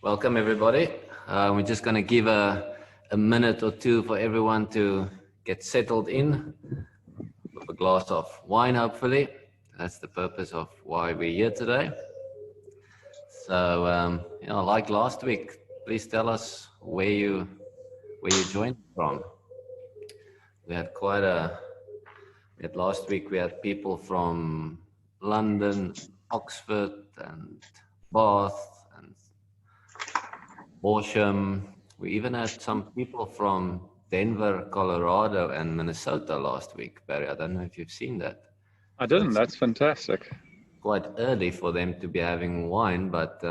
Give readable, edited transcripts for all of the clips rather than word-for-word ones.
Welcome everybody. We're just going to give a minute or two for everyone to get settled in with a glass of wine, hopefully. That's the purpose of why we're here today. So, like last week, please tell us where you joined from. We had last week we had people from London, Oxford and Bath and Horsham. We even had some people from Denver, Colorado and Minnesota last week. Barry, I don't know if you've seen that. I didn't. That's fantastic. Quite early for them to be having wine, but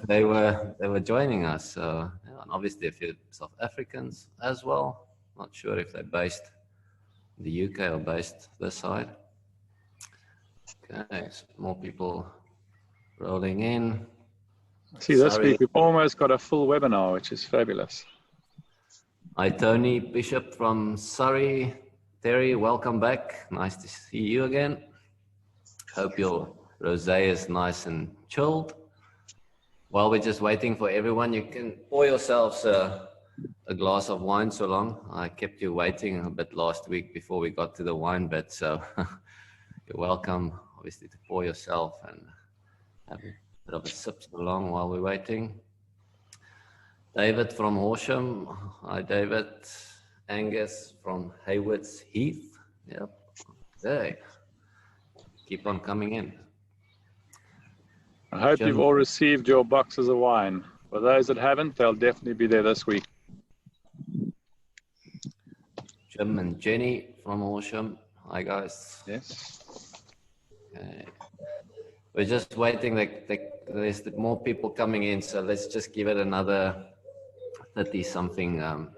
they were joining us. So and obviously a few South Africans as well. Not sure if they're based in the UK or based this side. Okay, so more people rolling in. See, this week we've almost got a full webinar, which is fabulous. Hi, Tony Bishop from Surrey. Terry, welcome back. Nice to see you again. Hope your rosé is nice and chilled. While we're just waiting for everyone, you can pour yourselves a glass of wine so long. I kept you waiting a bit last week before we got to the wine bit, so you're welcome, obviously, to pour yourself and have a bit of a sip so long while we're waiting. David from Horsham. Hi, David. Angus from Haywards Heath. Yep. Okay. Keep on coming in. I hope you've all received your boxes of wine. For those that haven't, they'll definitely be there this week. Jim and Jenny from Horsham. Hi, guys. Yes. Okay. We're just waiting. There's more people coming in, so let's just give it another 30-something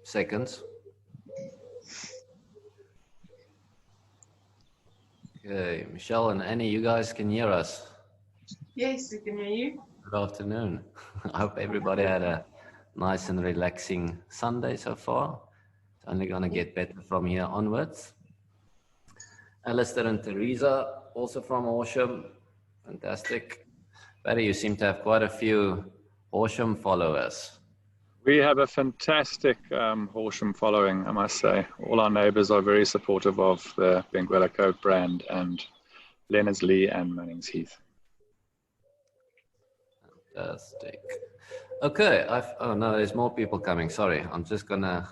seconds. Okay, Michelle and Annie, you guys can hear us? Yes, we can hear you. Good afternoon. I hope everybody had a nice and relaxing Sunday so far. It's only going to get better from here onwards. Alistair and Teresa, also from Horsham. Fantastic. Barry, you seem to have quite a few Horsham followers. We have a fantastic Horsham following, I must say. All our neighbors are very supportive of the Benguela Cove brand and Leonardslee and Mannings Heath. Fantastic. Okay. Oh no, there's more people coming. Sorry, I'm just gonna.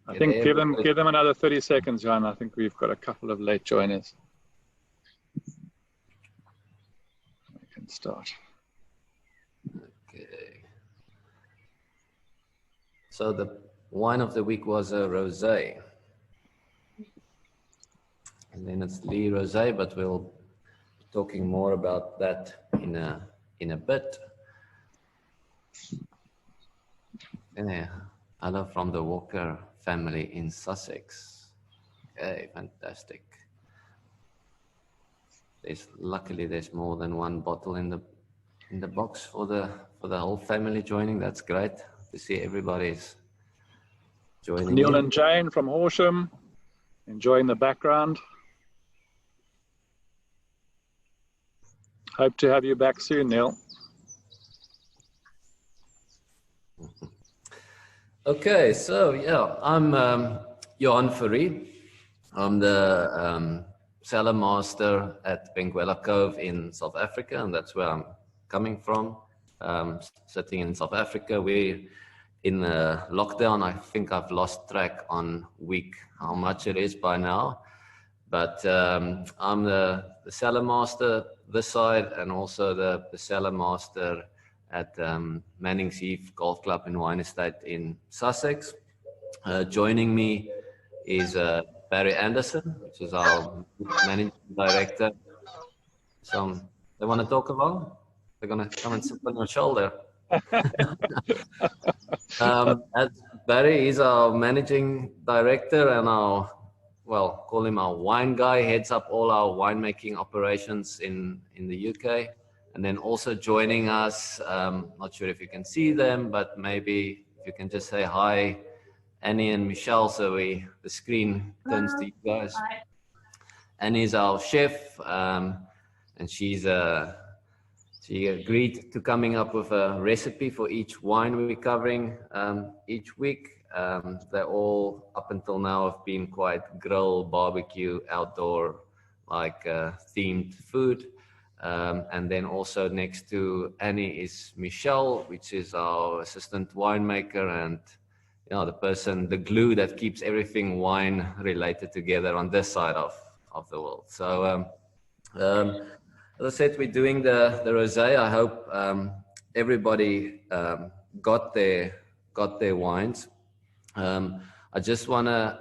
I think give them another 30 seconds, Johann. I think we've got a couple of late joiners. We can start. Okay. So the wine of the week was a rosé. And then it's Leonardslee Rosé, but we'll be talking more about that in a bit. Yeah, Anna from the Walker family in Sussex. Okay, fantastic. Luckily there's more than one bottle in the box for the whole family joining. That's great to see everybody's joining. Neil and Jane from Horsham, enjoying the background. Hope to have you back soon, Neil. Okay, so yeah, I'm Johann Fourie. I'm the Cellar Master at Benguela Cove in South Africa, and that's where I'm coming from. Sitting in South Africa, we're in lockdown. I think I've lost track on week how much it is by now, but I'm the Cellar Master this side, and also the Cellar Master at Mannings Heath Golf Club and Wine Estate in Sussex. Joining me is Barry Anderson, which is our managing director. So they want to talk along? They're going to come and sit on your shoulder. Barry is our managing director and call him our wine guy, heads up all our winemaking operations in the UK. And then also joining us, not sure if you can see them, but maybe if you can just say hi, Annie and Michelle, so the screen turns to you guys. Hi. Annie's our chef, and she's She agreed to coming up with a recipe for each wine we're covering each week. They all, up until now, have been quite grill, barbecue, outdoor, like themed food. And then also next to Annie is Michelle, which is our assistant winemaker and the glue that keeps everything wine related together on this side of the world. So as I said, we're doing the rosé. I hope everybody got their wines. I just want to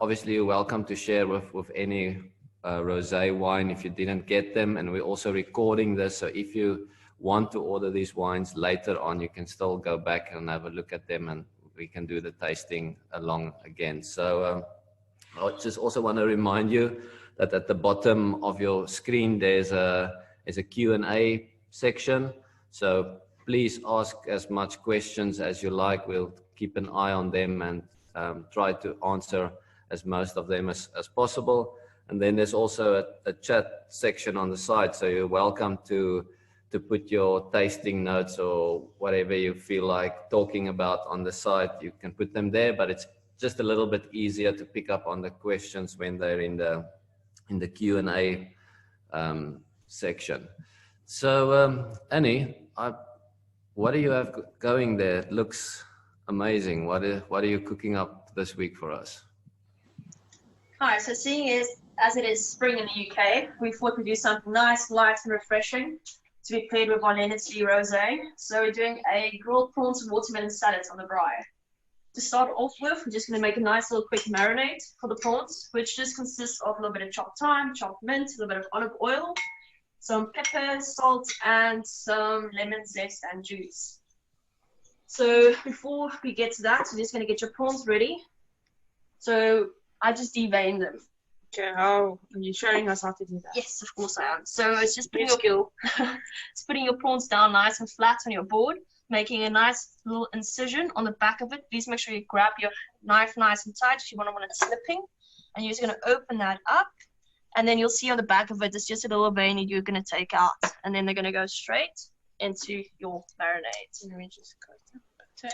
obviously you're welcome to share with any rosé wine if you didn't get them, and we're also recording this, so if you want to order these wines later on, you can still go back and have a look at them, and we can do the tasting along again. So I just also want to remind you that at the bottom of your screen there's a Q&A section, so please ask as much questions as you like. We'll keep an eye on them and try to answer as most of them as possible. And then there's also a chat section on the side, so you're welcome to put your tasting notes or whatever you feel like talking about on the side. You can put them there, but it's just a little bit easier to pick up on the questions when they're in the Q&A section. So Annie, what do you have going there? It looks amazing. What are you cooking up this week for us? Hi, so seeing as it is spring in the UK, we thought we'd do something nice, light and refreshing to be paired with our Leonardslee Rosé. So we're doing a grilled prawns and watermelon salad on the braai. To start off with, we're just going to make a nice little quick marinade for the prawns, which just consists of a little bit of chopped thyme, chopped mint, a little bit of olive oil, some pepper, salt, and some lemon zest and juice. So before we get to that, you're just going to get your prawns ready. So I just devein them. Okay, how are you showing us how to do that? Yes, of course I am. So it's just putting it's putting your prawns down nice and flat on your board, making a nice little incision on the back of it. Please make sure you grab your knife nice and tight if you want it slipping. And you're just going to open that up. And then you'll see on the back of it, it's just a little vein that you're going to take out. And then they're going to go straight into your marinade. Let me just cut them.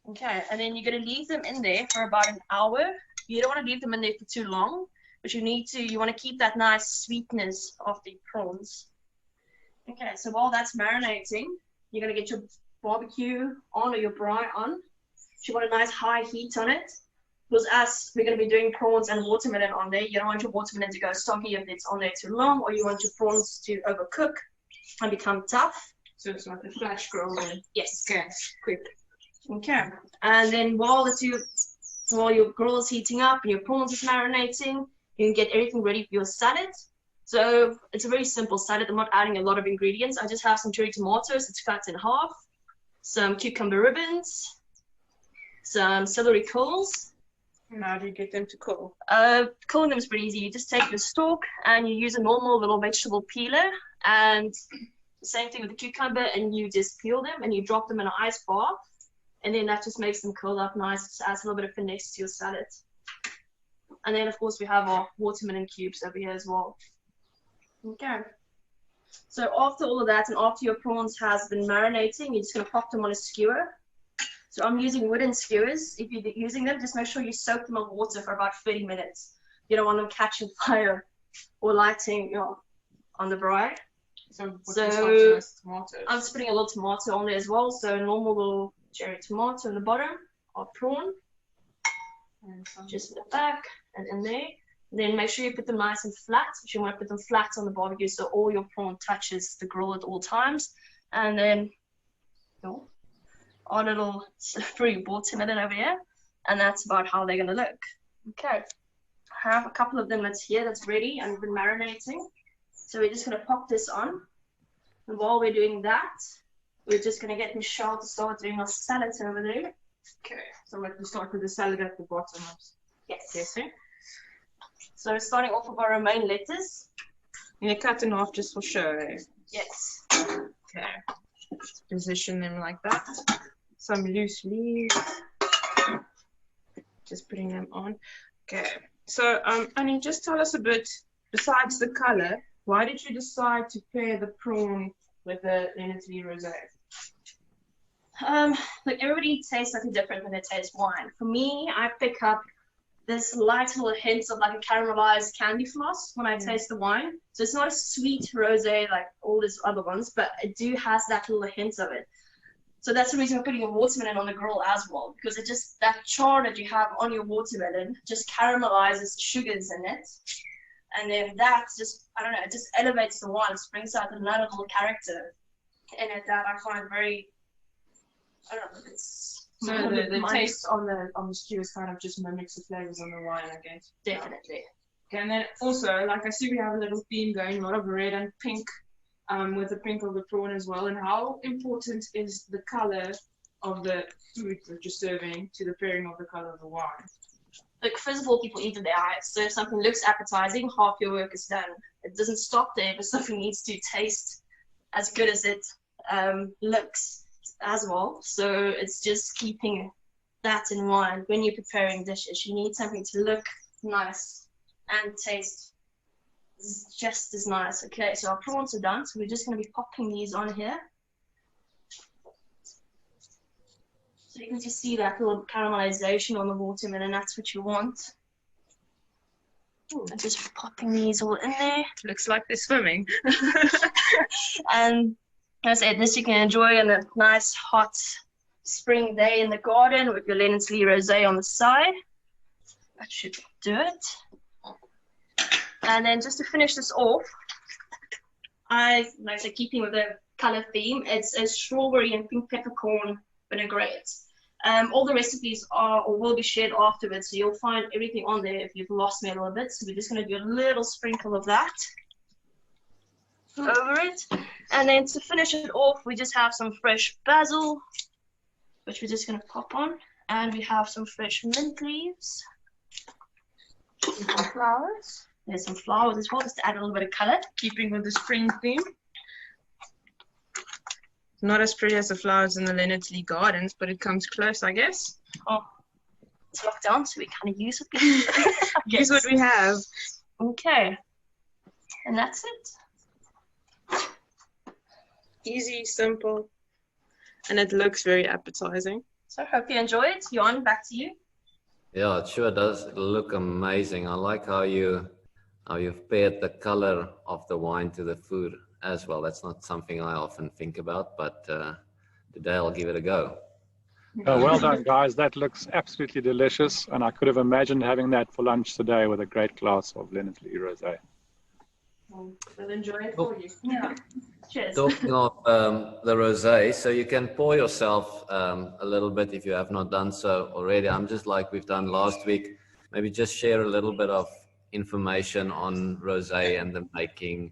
Okay, and then you're going to leave them in there for about an hour. You don't want to leave them in there for too long, but you want to keep that nice sweetness of the prawns. Okay, so while that's marinating, you're going to get your barbecue on or your braai on. You want a nice high heat on it, because as we're going to be doing prawns and watermelon on there, you don't want your watermelon to go soggy if it's on there too long, or you want your prawns to overcook and become tough. So it's like a flash grill then? Yes. Okay, quick. Okay, and then while your grill is heating up and your prawns is marinating, you can get everything ready for your salad. So it's a very simple salad. I'm not adding a lot of ingredients. I just have some cherry tomatoes. It's cut in half, some cucumber ribbons, some celery coals. And how do you get them to cool? Cooling them is pretty easy. You just take the stalk and you use a normal little vegetable peeler, and the same thing with the cucumber, and you just peel them and you drop them in an ice bath. And then that just makes them curl up nice. It adds a little bit of finesse to your salad. And then, of course, we have our watermelon cubes over here as well. Okay. So after all of that, and after your prawns has been marinating, you're just going to pop them on a skewer. So I'm using wooden skewers. If you're using them, just make sure you soak them in water for about 30 minutes. You don't want them catching fire or lighting on the braai. So I'm just putting a little tomato on there as well. So normal little cherry tomato in the bottom, our prawn, and just in the back and in there. And then make sure you put them nice and flat, because you want to put them flat on the barbecue so all your prawn touches the grill at all times. And then our little free watermelon over here, and that's about how they're going to look. Okay, I have a couple of them that's ready and been marinating. So we're just going to pop this on, and while we're doing that, we're just going to get Michelle to start doing our salad over there. Okay, so let me start with the salad at the bottom. Yes. Yes, sir. So starting off with our romaine lettuce. And you cut in half just for show. Yes. Okay. Let's position them like that. Some loose leaves. Just putting them on. Okay. So, Annie, just tell us a bit, besides the color, why did you decide to pair the prawn with the Leonardslee Rosé? Like everybody tastes something different when they taste wine. For me, I pick up this light little hints of like a caramelized candy floss when I taste the wine. So it's not a sweet rosé like all these other ones, but it do has that little hint of it. So that's the reason we're putting a watermelon on the grill as well, because it just, that char that you have on your watermelon just caramelizes sugars in it. And then that just, I don't know, it just elevates the wine, brings out another little character in it that I find very, I don't know, it's... So the taste on the stew is kind of just mimics the flavors on the wine, I guess. Definitely. Okay, and then also, like I see we have a little theme going, a lot of red and pink, with the pink of the prawn as well. And how important is the color of the food that you're serving to the pairing of the color of the wine? Look, first of all, people eat with their eyes. So if something looks appetizing, half your work is done. It doesn't stop there, but something needs to taste as good as it looks as well. So it's just keeping that in mind when you're preparing dishes. You need something to look nice and taste just as nice. Okay, so our prawns are done, so we're just going to be popping these on here. So you can just see that little caramelization on the watermelon, and that's what you want. I'm just popping these all in there. Looks like they're swimming. And as I said, this you can enjoy on a nice hot spring day in the garden with your Leonardslee Rosé on the side. That should do it. And then just to finish this off, like I said, keeping with the color theme, it's a strawberry and pink peppercorn vinaigrette. All the recipes are or will be shared afterwards, so you'll find everything on there if you've lost me a little bit. So we're just going to do a little sprinkle of that over it. And then to finish it off, we just have some fresh basil, which we're just going to pop on. And we have some fresh mint leaves. Some flowers. There's some flowers as well, just to add a little bit of color. Keeping with the spring theme. Not as pretty as the flowers in the Leonardslee gardens, but it comes close, I guess. Oh, it's locked down, so we kind of use it. Use what we have. Okay. And that's it. Easy, simple, and it looks very appetizing. So I hope you enjoy it. Johann, back to you. Yeah, it sure does look amazing. I like how you've paired the color of the wine to the food as well. That's not something I often think about, but today I'll give it a go. Well done, guys. That looks absolutely delicious, and I could have imagined having that for lunch today with a great glass of Leonardslee Rosé. We'll enjoy it for you. Yeah. Cheers. Talking of the rosé, so you can pour yourself a little bit if you have not done so already. I'm just like we've done last week, maybe just share a little bit of information on rosé and the making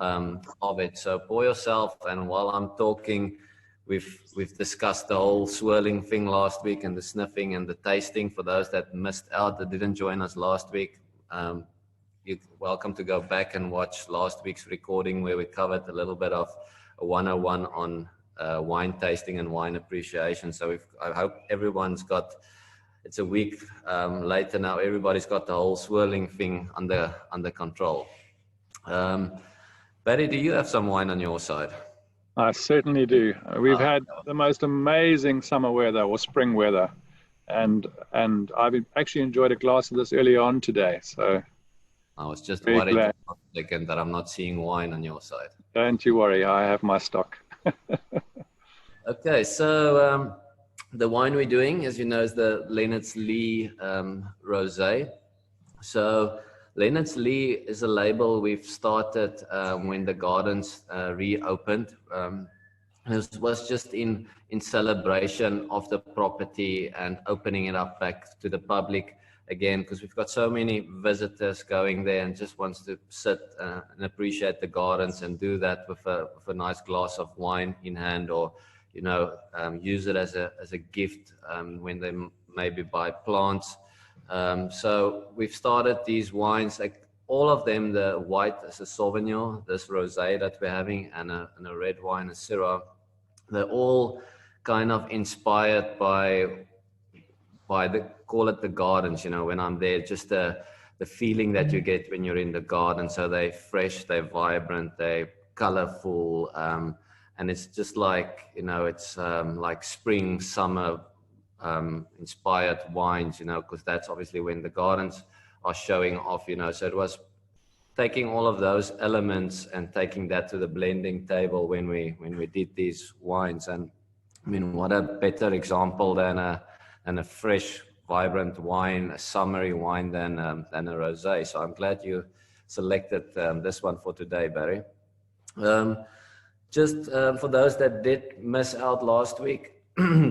of it. So pour yourself, and while I'm talking, we've discussed the whole swirling thing last week and the sniffing and the tasting. For those that missed out, that didn't join us last week, you're welcome to go back and watch last week's recording where we covered a little bit of a 101 on wine tasting and wine appreciation. So I hope everyone's got, it's a week later now, everybody's got the whole swirling thing under control. Barry, do you have some wine on your side? I certainly do. We've had the most amazing summer weather or spring weather, and I've actually enjoyed a glass of this early on today. So I was just worried for a second that I'm not seeing wine on your side. Don't you worry, I have my stock. Okay, so the wine we're doing, as you know, is the Leonardslee Rosé. So Leonardslee is a label we've started when the gardens reopened. It was just in celebration of the property and opening it up back to the public again, because we've got so many visitors going there and just wants to sit and appreciate the gardens and do that with a nice glass of wine in hand, or use it as a gift when they maybe buy plants. So we've started these wines, like all of them. The white is a Sauvignon, this rosé that we're having, and a red wine, a Syrah. They're all kind of inspired by call it the gardens, when I'm there, just the feeling that you get when you're in the garden. So they're fresh, they're vibrant, they're colorful, and it's just like, you know, it's like spring, summer inspired wines, you know, because that's obviously when the gardens are showing off, you know. So it was taking all of those elements and taking that to the blending table when we did these wines. And I mean, what a better example than a fresh, vibrant wine, a summery wine than a rosé. So I'm glad you selected this one for today, Barry. Just for those that did miss out last week,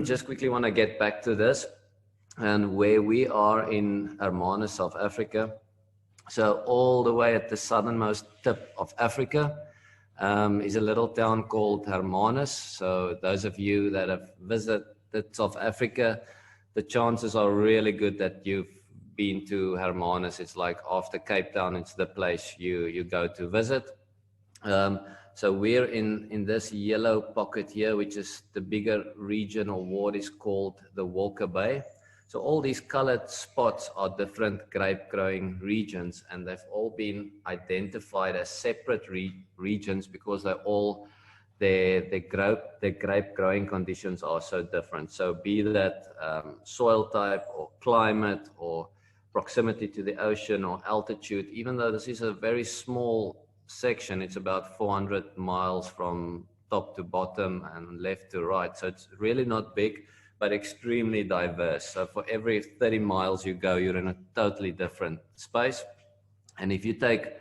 just quickly want to get back to this and where we are in Hermanus, South Africa. So all the way at the southernmost tip of Africa is a little town called Hermanus. So those of you that have visited South Africa, the chances are really good that you've been to Hermanus. It's like after Cape Town, it's the place you go to visit. So we're in this yellow pocket here, which is the bigger region, or what is called the Walker Bay. So all these colored spots are different grape growing regions, and they've all been identified as separate regions because they're all, their grape growing conditions are so different. So be that soil type or climate or proximity to the ocean or altitude, even though this is a very small section, it's about 400 miles from top to bottom and left to right. So it's really not big, but extremely diverse. So for every 30 miles you go, you're in a totally different space. And if you take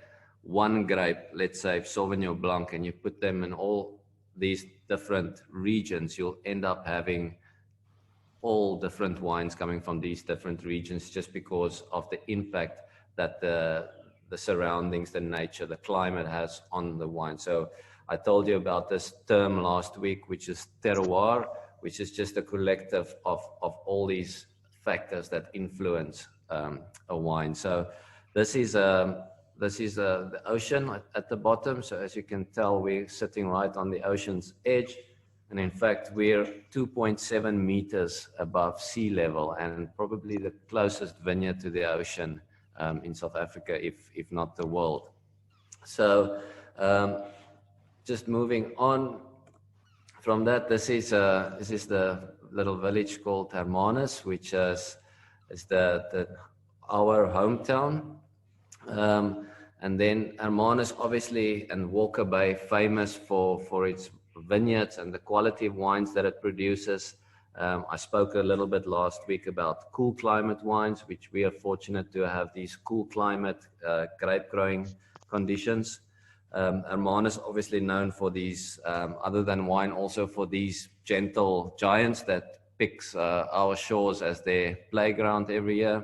one grape, let's say Sauvignon Blanc, and you put them in all these different regions, you'll end up having all different wines coming from these different regions, just because of the impact that the surroundings, the nature, the climate has on the wine. So I told you about this term last week, which is terroir, which is just a collective of all these factors that influence a wine. So this is the ocean at the bottom. So as you can tell, we're sitting right on the ocean's edge. And in fact, we're 2.7 meters above sea level, and probably the closest vineyard to the ocean in South Africa, if not the world. So just moving on from that, this is the little village called Hermanus, which is our hometown. And then Hermanus, obviously, and Walker Bay, famous for its vineyards and the quality of wines that it produces. I spoke a little bit last week about cool climate wines, which we are fortunate to have these cool climate grape growing conditions. Hermanus obviously known for these, other than wine, also for these gentle giants that picks our shores as their playground every year.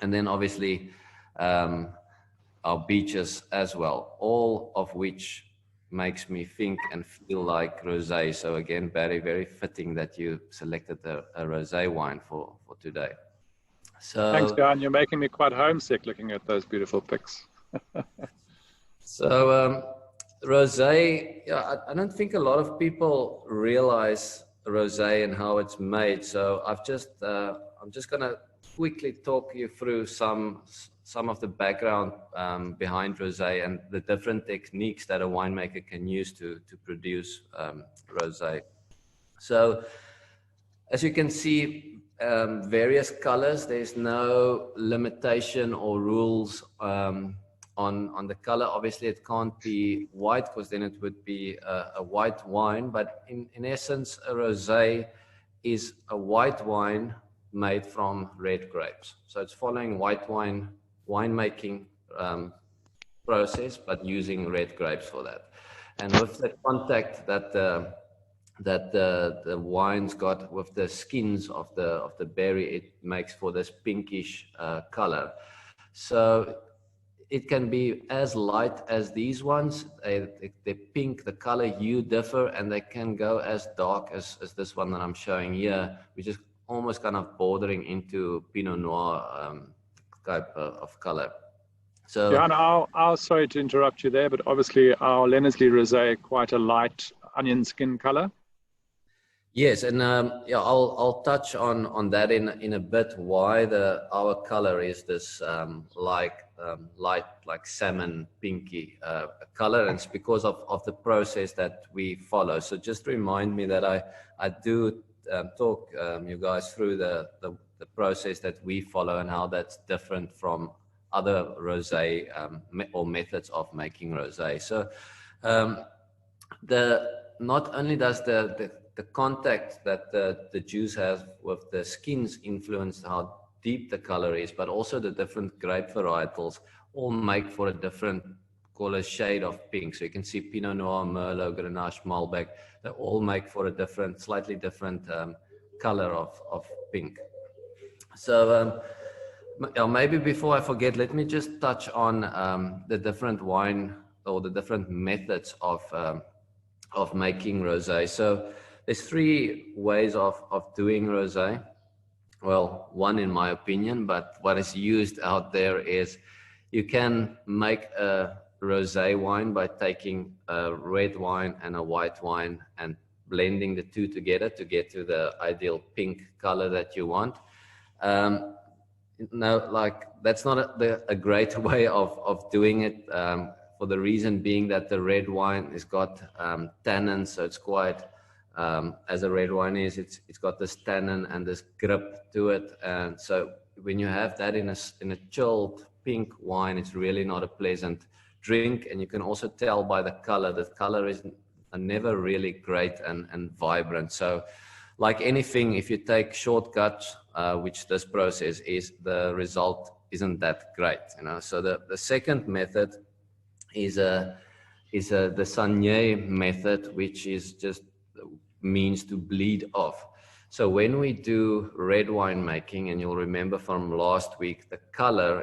And then obviously our beaches as well, all of which makes me think and feel like rosé. So again, Barry, very fitting that you selected a rosé wine for today. So thanks, Johann. You're making me quite homesick looking at those beautiful pics. So rosé, yeah, I don't think a lot of people realize rosé and how it's made. So I'm just gonna quickly talk you through some of the background behind rosé and the different techniques that a winemaker can use to produce rosé. So as you can see, various colors. There's no limitation or rules on the color. Obviously, it can't be white because then it would be a white wine. But in essence, a rosé is a white wine made from red grapes. So it's following white winemaking process, but using red grapes for that. And with the contact that the wines got with the skins of the berry, it makes for this pinkish color. So it can be as light as these ones. The pink, the color hue differ, and they can go as dark as this one that I'm showing here, which is almost kind of bordering into Pinot Noir type of color. So, Johann, I'll sorry to interrupt you there, but obviously our Leonardslee Rosé quite a light onion skin color. Yes, and yeah, I'll touch on that in a bit. Why our color is this like light, like salmon, pinky color, and it's because of the process that we follow. So just remind me that I do talk you guys through the process that we follow and how that's different from other rosé or methods of making rosé. So not only does the contact that the juice has with the skins influence how deep the color is, but also the different grape varietals all make for a different color shade of pink. So you can see Pinot Noir, Merlot, Grenache, Malbec, they all make for a slightly different color of pink. So maybe before I forget, let me just touch on the different wine or the different methods of making rosé. So there's 3 ways of doing rosé. Well, one in my opinion, but what is used out there is you can make a rosé wine by taking a red wine and a white wine and blending the 2 together to get to the ideal pink color that you want. No, like that's not a great way of doing it, for the reason being that the red wine has got tannins, so it's quite as a red wine is, it's got this tannin and this grip to it, and so when you have that in a chilled pink wine, it's really not a pleasant drink. And you can also tell by the color. The color is never really great and vibrant. So like anything, if you take shortcuts, which this process is, the result isn't that great, you know. So the second method is the Saignée method, which is just means to bleed off. So when we do red wine making, and you'll remember from last week, the color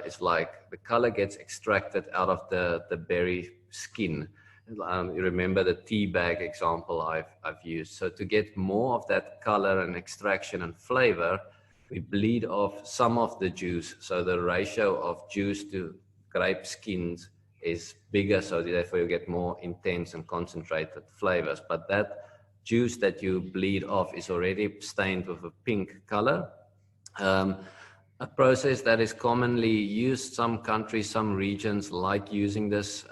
gets extracted out of the berry skin. You remember the tea bag example I've used. So to get more of that color and extraction and flavor, we bleed off some of the juice. So the ratio of juice to grape skins is bigger, so therefore you get more intense and concentrated flavors. But that juice that you bleed off is already stained with a pink color. A process that is commonly used, some countries, some regions like using this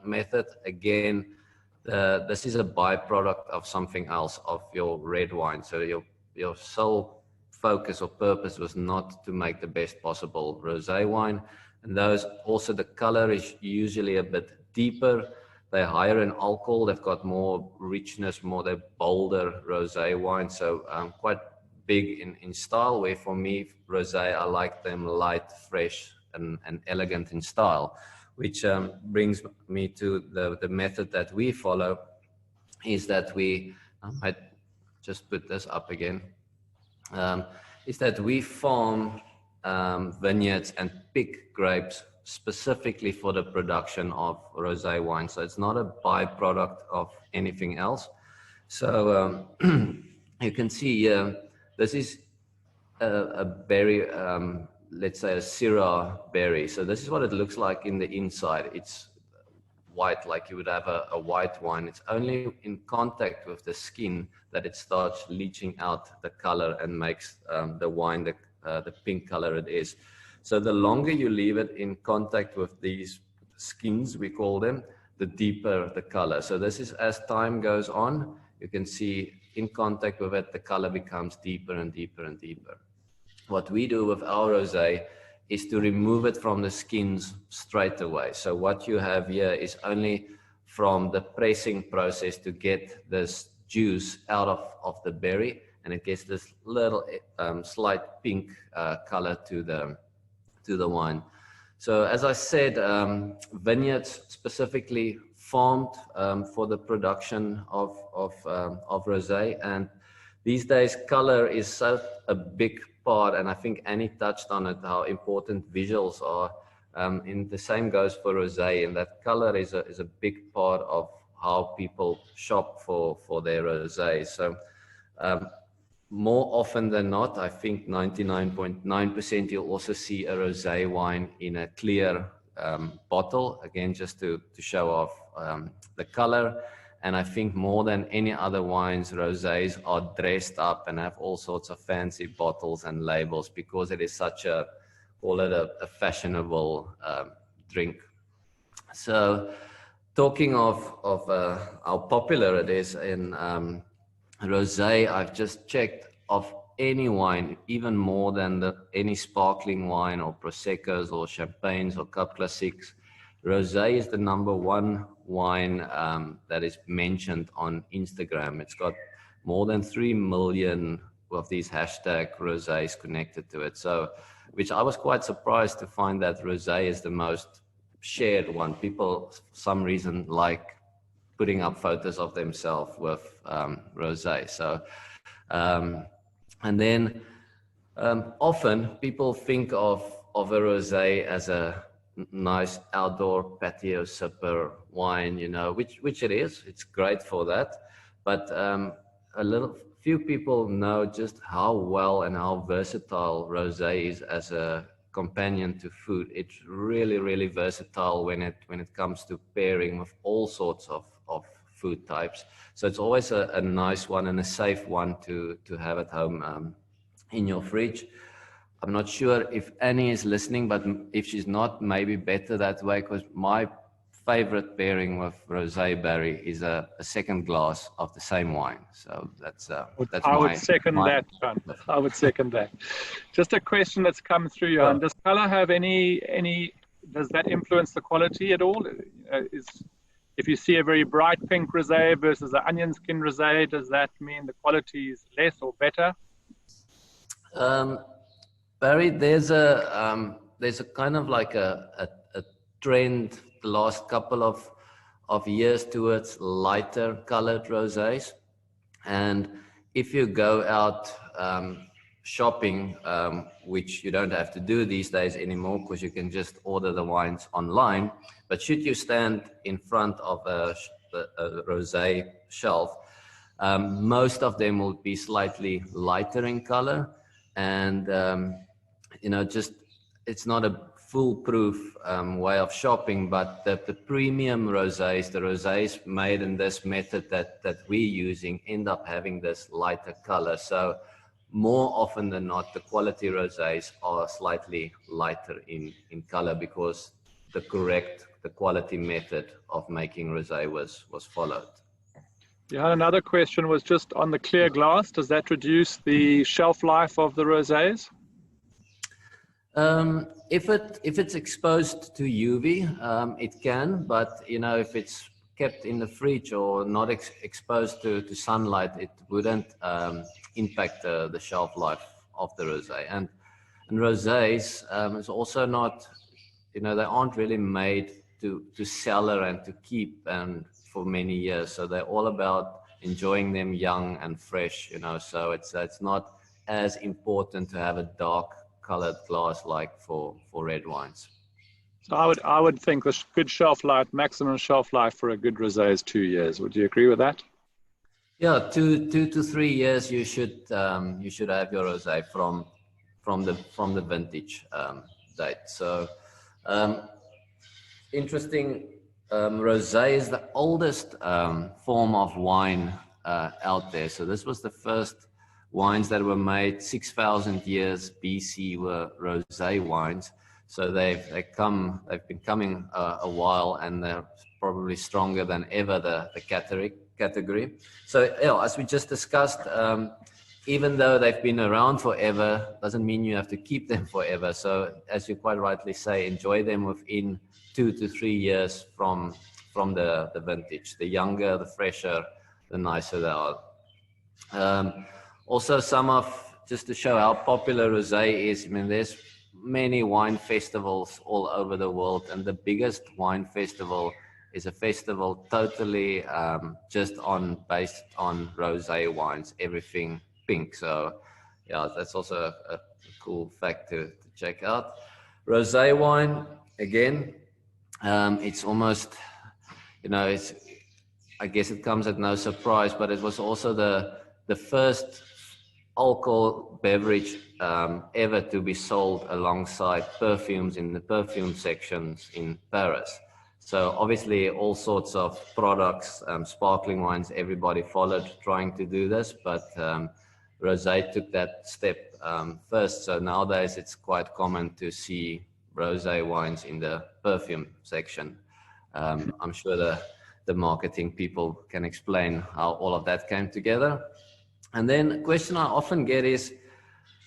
method. Again, this is a byproduct of something else, of your red wine. So your sole focus or purpose was not to make the best possible rosé wine. And those also, the color is usually a bit deeper. They're higher in alcohol. They've got more richness, they're bolder rosé wine. So quite big in style, where for me, rosé, I like them light, fresh, and elegant in style, which brings me to the method that we follow, is that I might just put this up again, is that we farm vineyards and pick grapes specifically for the production of rosé wine. So it's not a byproduct of anything else. So you can see here, this is a berry, let's say a Syrah berry. So this is what it looks like in the inside. It's white, like you would have a white wine. It's only in contact with the skin that it starts leaching out the color and makes the wine the pink color it is. So the longer you leave it in contact with these skins, we call them, the deeper the color. So this is, as time goes on, you can see in contact with it, the color becomes deeper and deeper and deeper. What we do with our rosé is to remove it from the skins straight away. So what you have here is only from the pressing process to get this juice out of the berry, and it gets this little slight pink color to the wine. So as I said, vineyards specifically farmed for the production of rosé, and these days color is such a big part, and I think Annie touched on it, how important visuals are. And the same goes for rosé, and that color is a big part of how people shop for their rosé. So more often than not, I think 99.9%, you'll also see a rosé wine in a clear bottle, again, just to show off the color. And I think more than any other wines, rosés are dressed up and have all sorts of fancy bottles and labels, because it is such call it a fashionable drink. So talking of how popular it is in rosé, I've just checked of any wine, even more than any sparkling wine or Proseccos or Champagnes or Cup Classiques. Rosé is the #1 wine that is mentioned on Instagram. It's got more than 3 million of these hashtag rosés connected to it. So, which I was quite surprised to find that rosé is the most shared one. People, for some reason, like putting up photos of themselves with rosé. So, and then often people think of a rosé as a nice outdoor patio sipper wine, you know, which it is. It's great for that. But few people know just how well and how versatile rosé is as a companion to food. It's really, really versatile when it comes to pairing with all sorts of food types. So it's always a nice one and a safe one to have at home in your fridge. I'm not sure if Annie is listening, but if she's not, maybe better that way, because my favorite pairing with rosé berry is a second glass of the same wine. So that's I would second that, John. I would second that. Just a question that's come through, Johann. Does color have any? Does that influence the quality at all? If you see a very bright pink rosé versus an onion skin rosé, does that mean the quality is less or better? Barry, there's a kind of like a trend the last couple of years towards lighter colored rosés. And if you go out shopping, which you don't have to do these days anymore because you can just order the wines online, but should you stand in front of a rosé shelf, most of them will be slightly lighter in color. And, you know, just it's not a foolproof way of shopping, but the premium rosés, the rosés made in this method that we're using, end up having this lighter color. So more often than not, the quality rosés are slightly lighter in color because the quality method of making rosé was followed. Yeah, another question was just on the clear glass. Does that reduce the shelf life of the rosés? If it's exposed to UV, it can, but you know, if it's kept in the fridge or not exposed to sunlight, it wouldn't impact the shelf life of the rosé. And rosés is also not, you know, they aren't really made to cellar and to keep and for many years. So they're all about enjoying them young and fresh, you know. So it's not as important to have a dark colored glass like for red wines. So I would think the good shelf life, maximum shelf life for a good rosé is 2 years. Would you agree with that? Yeah, 2 to 3 years you should have your rosé from the vintage date. So interesting. Rosé is the oldest form of wine out there. So this was the first wines that were made 6,000 years BC were rosé wines. So they've been coming a while, and they're probably stronger than ever the category. So yeah, as we just discussed, even though they've been around forever, doesn't mean you have to keep them forever. So as you quite rightly say, enjoy them within 2 to 3 years from the vintage. The younger, the fresher, the nicer they are. Also, just to show how popular rosé is, I mean, there's many wine festivals all over the world, and the biggest wine festival is a festival totally based on rosé wines, everything pink. So yeah, that's also a cool fact to check out. Rosé wine, again, it's almost, you know, I guess it comes at no surprise, but it was also the first alcohol beverage ever to be sold alongside perfumes in the perfume sections in Paris. So obviously all sorts of products, sparkling wines, everybody followed trying to do this, but rosé took that step first. So nowadays it's quite common to see rosé wines in the perfume section. I'm sure the marketing people can explain how all of that came together. And then a question I often get is,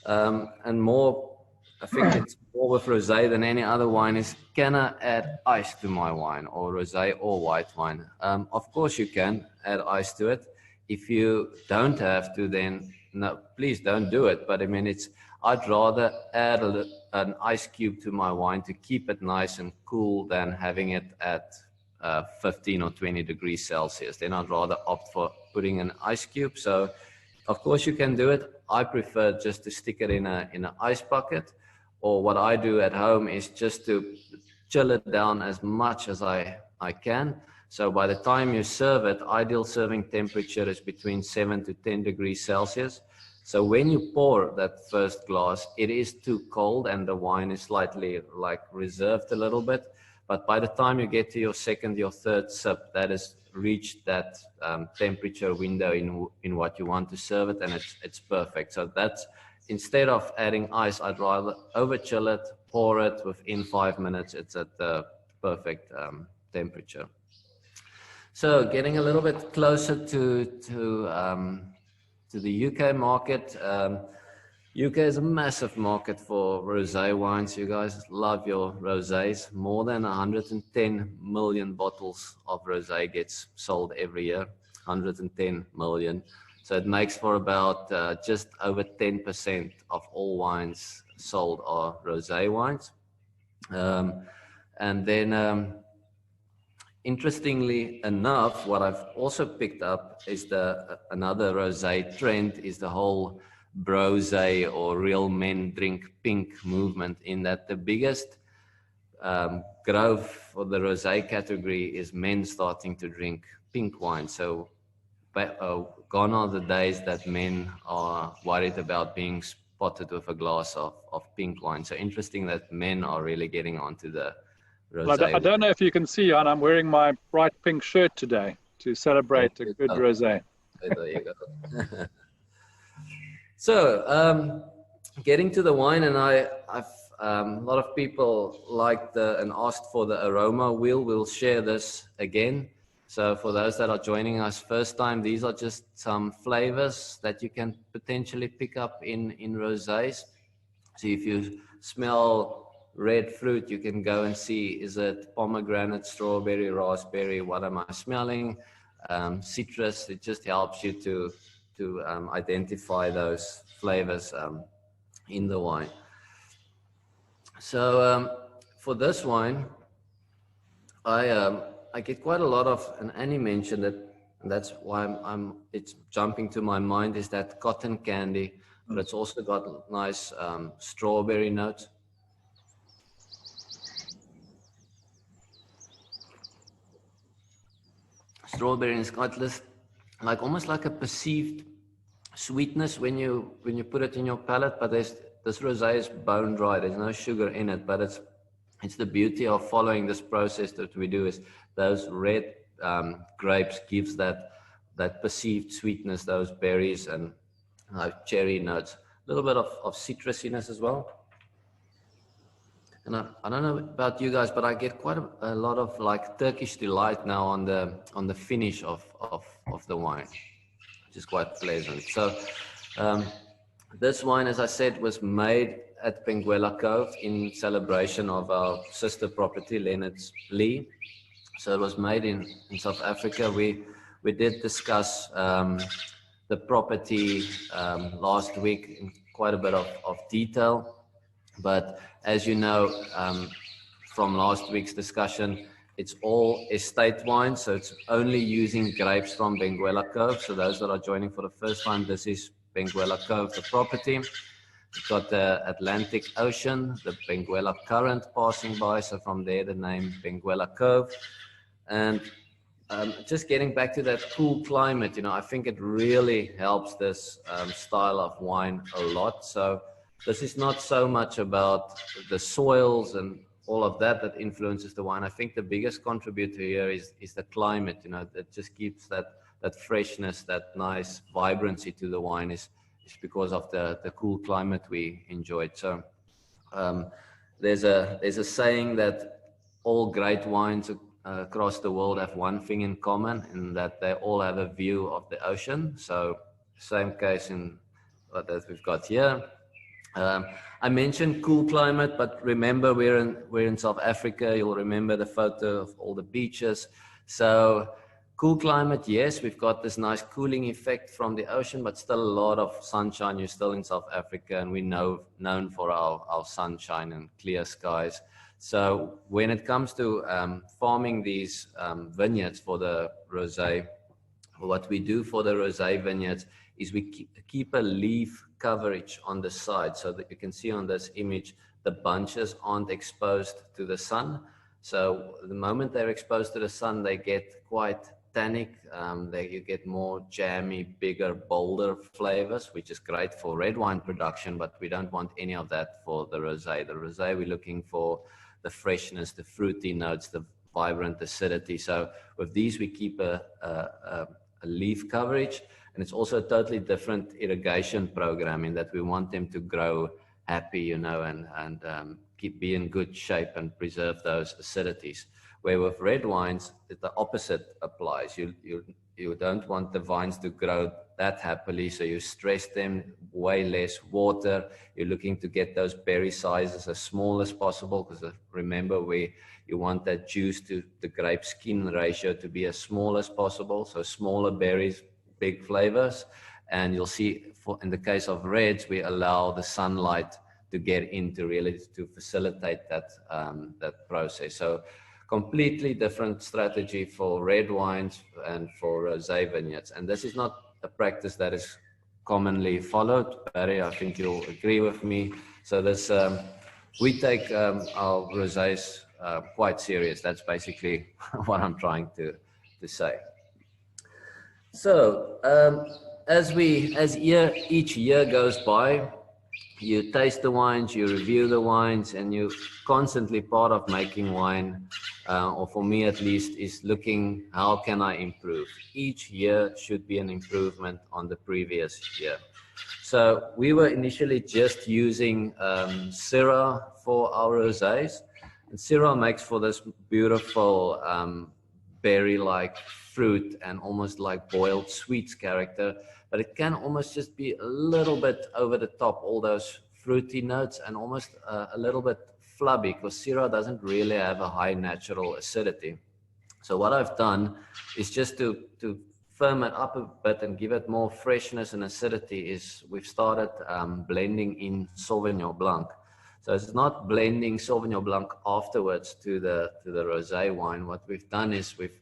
and more, I think it's more with rosé than any other wine, is can I add ice to my wine, or rosé or white wine? Of course you can add ice to it. If you don't have to, then no, please don't do it. But I mean, I'd rather add an ice cube to my wine to keep it nice and cool than having it at 15 or 20 degrees Celsius. Then I'd rather opt for putting an ice cube. So of course you can do it. I prefer just to stick it in an ice bucket, or what I do at home is just to chill it down as much as I can. So by the time you serve it, ideal serving temperature is between 7 to 10 degrees Celsius. So when you pour that first glass, it is too cold and the wine is slightly like reserved a little bit. But by the time you get to your second, your third sip, that has reached that temperature window in what you want to serve it, and it's perfect. So that's, instead of adding ice, I'd rather over chill it, pour it within 5 minutes. It's at the perfect temperature. So getting a little bit closer to the UK market. UK is a massive market for rosé wines. You guys love your rosés. More than 110 million bottles of rosé gets sold every year. 110 million. So it makes for about just over 10% of all wines sold are rosé wines. And then interestingly enough, what I've also picked up is another rosé trend is the whole brosé or real men drink pink movement, in that the biggest growth for the rosé category is men starting to drink pink wine. So gone are the days that men are worried about being spotted with a glass of pink wine. So interesting that men are really getting onto the rosé. Well, I don't know if you can see, and I'm wearing my bright pink shirt today to celebrate a good rosé. There you go. So, getting to the wine, and I've a lot of people liked and asked for the aroma wheel. We'll share this again. So for those that are joining us first time, these are just some flavors that you can potentially pick up in rosés. So if you smell red fruit, you can go and see, is it pomegranate, strawberry, raspberry? What am I smelling? Citrus. It just helps you to identify those flavors in the wine. So for this wine, I get quite a lot of, and Annie mentioned it, and that's why it's jumping to my mind, is that cotton candy, but it's also got nice strawberry notes. Strawberry, and it's got this, like almost like a perceived sweetness when you put it in your palate, but this rosé is bone dry. There's no sugar in it, but it's the beauty of following this process that we do, is those red grapes gives that perceived sweetness, those berries and cherry notes, a little bit of citrusiness as well. And I don't know about you guys, but I get quite a lot of like Turkish delight now on the finish of the wine, which is quite pleasant. So this wine, as I said, was made at Benguela Cove in celebration of our sister property, Leonardslee. So it was made in South Africa. We did discuss the property last week in quite a bit of detail. But as you know, from last week's discussion, it's all estate wine. So it's only using grapes from Benguela Cove. So those that are joining for the first time, this is Benguela Cove, the property. It's got the Atlantic Ocean, the Benguela Current passing by. So from there, the name Benguela Cove. And just getting back to that cool climate, I think it really helps this style of wine a lot. So this is not so much about the soils and all of that influences the wine. I think the biggest contributor here is the climate, that just keeps that freshness, that nice vibrancy to the wine is because of the cool climate we enjoyed. So there's a saying that all great wines across the world have one thing in common, in that they all have a view of the ocean. So same case in what that we've got here. I mentioned cool climate, but remember we're in South Africa. You'll remember the photo of all the beaches. So cool climate, yes, we've got this nice cooling effect from the ocean, but still a lot of sunshine. You're still in South Africa, and we're known for our sunshine and clear skies. So when it comes to farming these vineyards for the rosé, what we do for the rosé vineyards is we keep a leaf coverage on the side, so that you can see on this image the bunches aren't exposed to the sun. So the moment they're exposed to the sun, they get quite tannic. You get more jammy, bigger, bolder flavors, which is great for red wine production, but we don't want any of that for the rosé. The rosé, we're looking for the freshness, the fruity notes, the vibrant acidity. So with these, we keep a leaf coverage, and it's also a totally different irrigation program in that we want them to grow happy, you know, and be in good shape and preserve those acidities. Where with red wines, the opposite applies. You don't want the vines to grow that happily, so you stress them, way less water. You're looking to get those berry sizes as small as possible, because remember, you want that juice to the grape skin ratio to be as small as possible. So smaller berries, big flavors. And you'll see in the case of reds, we allow the sunlight to get into really to facilitate that process. So completely different strategy for red wines and for rosé vineyards. And this is not a practice that is commonly followed. Barry, I think you'll agree with me. So this, we take our rosés quite serious. That's basically what I'm trying to say. So each year goes by, you taste the wines, you review the wines, and you're constantly part of making wine, or for me at least, is looking, how can I improve? Each year should be an improvement on the previous year. So we were initially just using Syrah for our rosés, and Syrah makes for this beautiful berry-like fruit and almost like boiled sweets character, but it can almost just be a little bit over the top, all those fruity notes, and almost a little bit flabby, because Syrah doesn't really have a high natural acidity. So what I've done is just to firm it up a bit and give it more freshness and acidity, is we've started blending in Sauvignon Blanc. So it's not blending Sauvignon Blanc afterwards to the rosé wine. What we've done is we've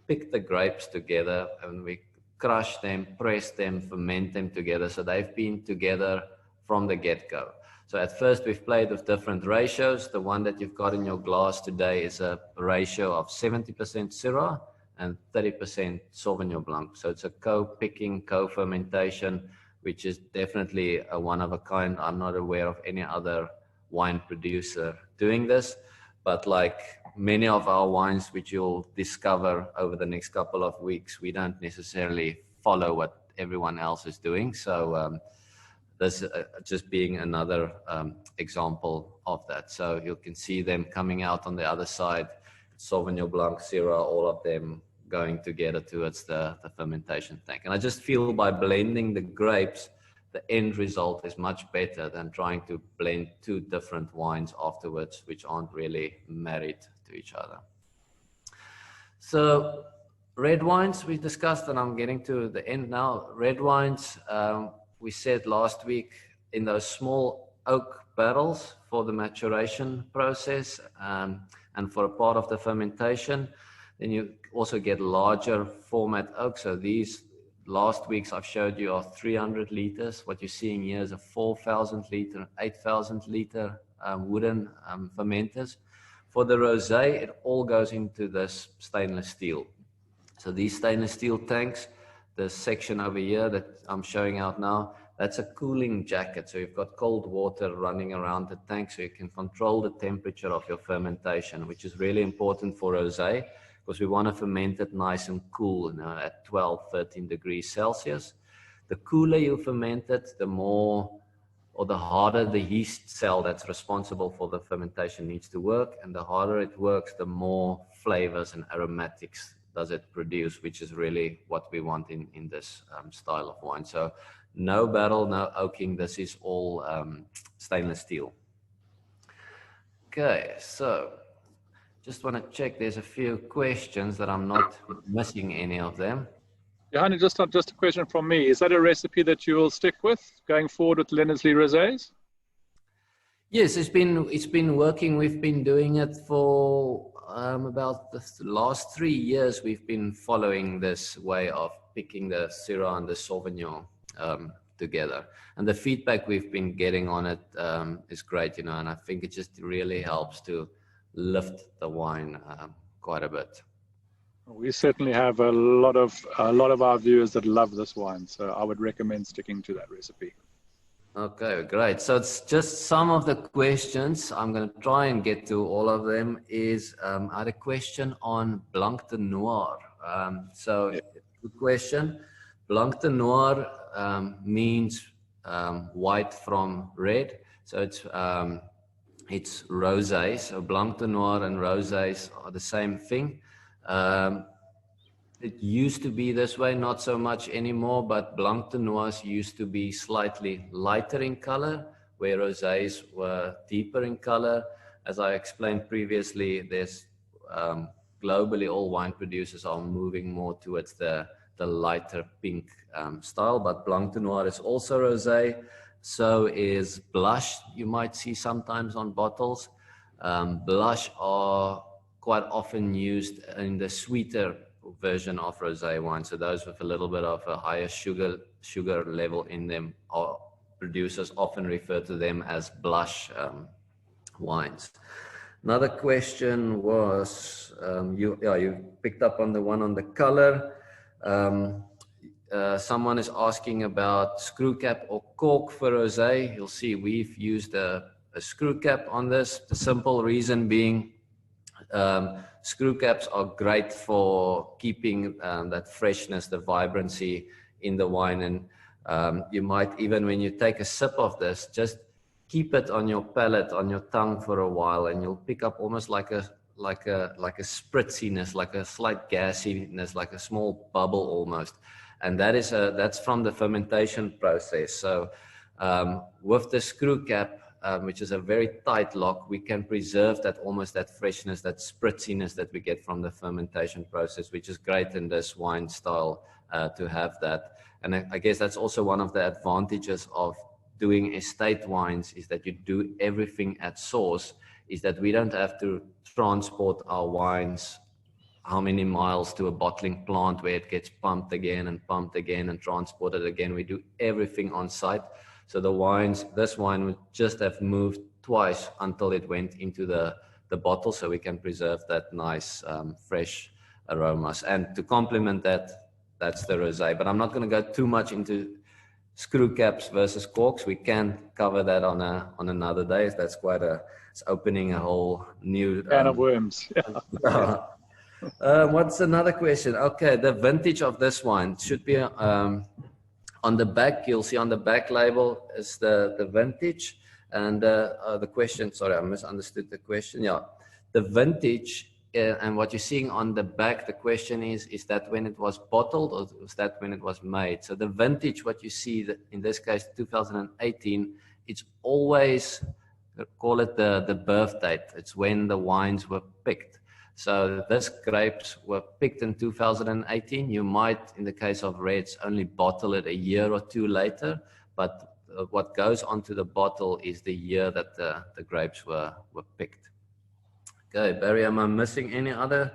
picked the grapes together, and we crush them, press them, ferment them together, so they've been together from the get-go. So at first we've played with different ratios. The one that you've got in your glass today is a ratio of 70% Syrah and 30% Sauvignon Blanc. So it's a co-picking, co-fermentation, which is definitely a one of a kind. I'm not aware of any other wine producer doing this, but like many of our wines, which you'll discover over the next couple of weeks, we don't necessarily follow what everyone else is doing. So this just being another example of that. So you can see them coming out on the other side, Sauvignon Blanc, Syrah, all of them going together towards the fermentation tank. And I just feel by blending the grapes, the end result is much better than trying to blend two different wines afterwards, which aren't really married to each other. So red wines we discussed, and I'm getting to the end now. Red wines, we said last week, in those small oak barrels for the maturation process and for a part of the fermentation. Then you also get larger format oak. So these last weeks I've showed you are 300 liters. What you're seeing here is a 4,000 liter, 8,000 liter wooden fermenters. For the rosé, it all goes into this stainless steel. So these stainless steel tanks, the section over here that I'm showing out now, that's a cooling jacket. So you've got cold water running around the tank, so you can control the temperature of your fermentation, which is really important for rosé, because we want to ferment it nice and cool, you know, at 12, 13 degrees Celsius. The cooler you ferment it, the more or the harder the yeast cell that's responsible for the fermentation needs to work, and the harder it works, the more flavors and aromatics does it produce, which is really what we want in this style of wine. So no barrel, no oaking, this is all stainless steel. Okay, so just want to check, there's a few questions that I'm not missing any of them. Johann, just a question from me. Is that a recipe that you will stick with going forward with Leonardslee Rosés? Yes, it's been working. We've been doing it for about the last 3 years. We've been following this way of picking the Syrah and the Sauvignon together, and the feedback we've been getting on it is great, you know, and I think it just really helps to lift the wine quite a bit. We certainly have a lot of our viewers that love this wine, so I would recommend sticking to that recipe. Okay, great. So it's just some of the questions. I'm going to try and get to all of them. I had a question on Blanc de Noir. Good question. Blanc de Noir means white from red. So it's rosé. So Blanc de Noir and rosés are the same thing. It used to be this way, not so much anymore, but Blanc de Noirs used to be slightly lighter in color, where rosés were deeper in color. As I explained previously, there's globally all wine producers are moving more towards the lighter pink style, but Blanc de Noir is also rosé. So is blush, you might see sometimes on bottles. Blush are quite often used in the sweeter version of rosé wine. So those with a little bit of a higher sugar level in them, are producers often refer to them as blush wines. Another question was, you picked up on the one on the color. Someone is asking about screw cap or cork for rosé. You'll see we've used a screw cap on this. The simple reason being, screw caps are great for keeping that freshness, the vibrancy in the wine. And you might, even when you take a sip of this, just keep it on your palate, on your tongue for a while, and you'll pick up almost like a spritziness, like a slight gassiness, like a small bubble almost. And that's from the fermentation process. So with the screw cap, which is a very tight lock, we can preserve that almost that freshness, that spritziness that we get from the fermentation process, which is great in this wine style to have that. And I guess that's also one of the advantages of doing estate wines, is that you do everything at source, is that we don't have to transport our wines how many miles to a bottling plant where it gets pumped again and transported again. We do everything on site. So this wine would just have moved twice until it went into the bottle, so we can preserve that nice fresh aromas. And to complement that, that's the rosé. But I'm not going to go too much into screw caps versus corks. We can cover that on another day. That's it's opening a whole new can of worms. Yeah. What's another question? Okay, the vintage of this wine should be on the back. You'll see on the back label is the vintage, and the question, sorry, I misunderstood the question. Yeah, the vintage, and what you're seeing on the back, the question is that when it was bottled, or was that when it was made? So the vintage, what you see, in this case 2018, it's always, call it the birth date. It's when the wines were picked. So these grapes were picked in 2018. You might, in the case of reds, only bottle it a year or two later, but what goes onto the bottle is the year that the grapes were picked. Okay, Barry, am I missing any other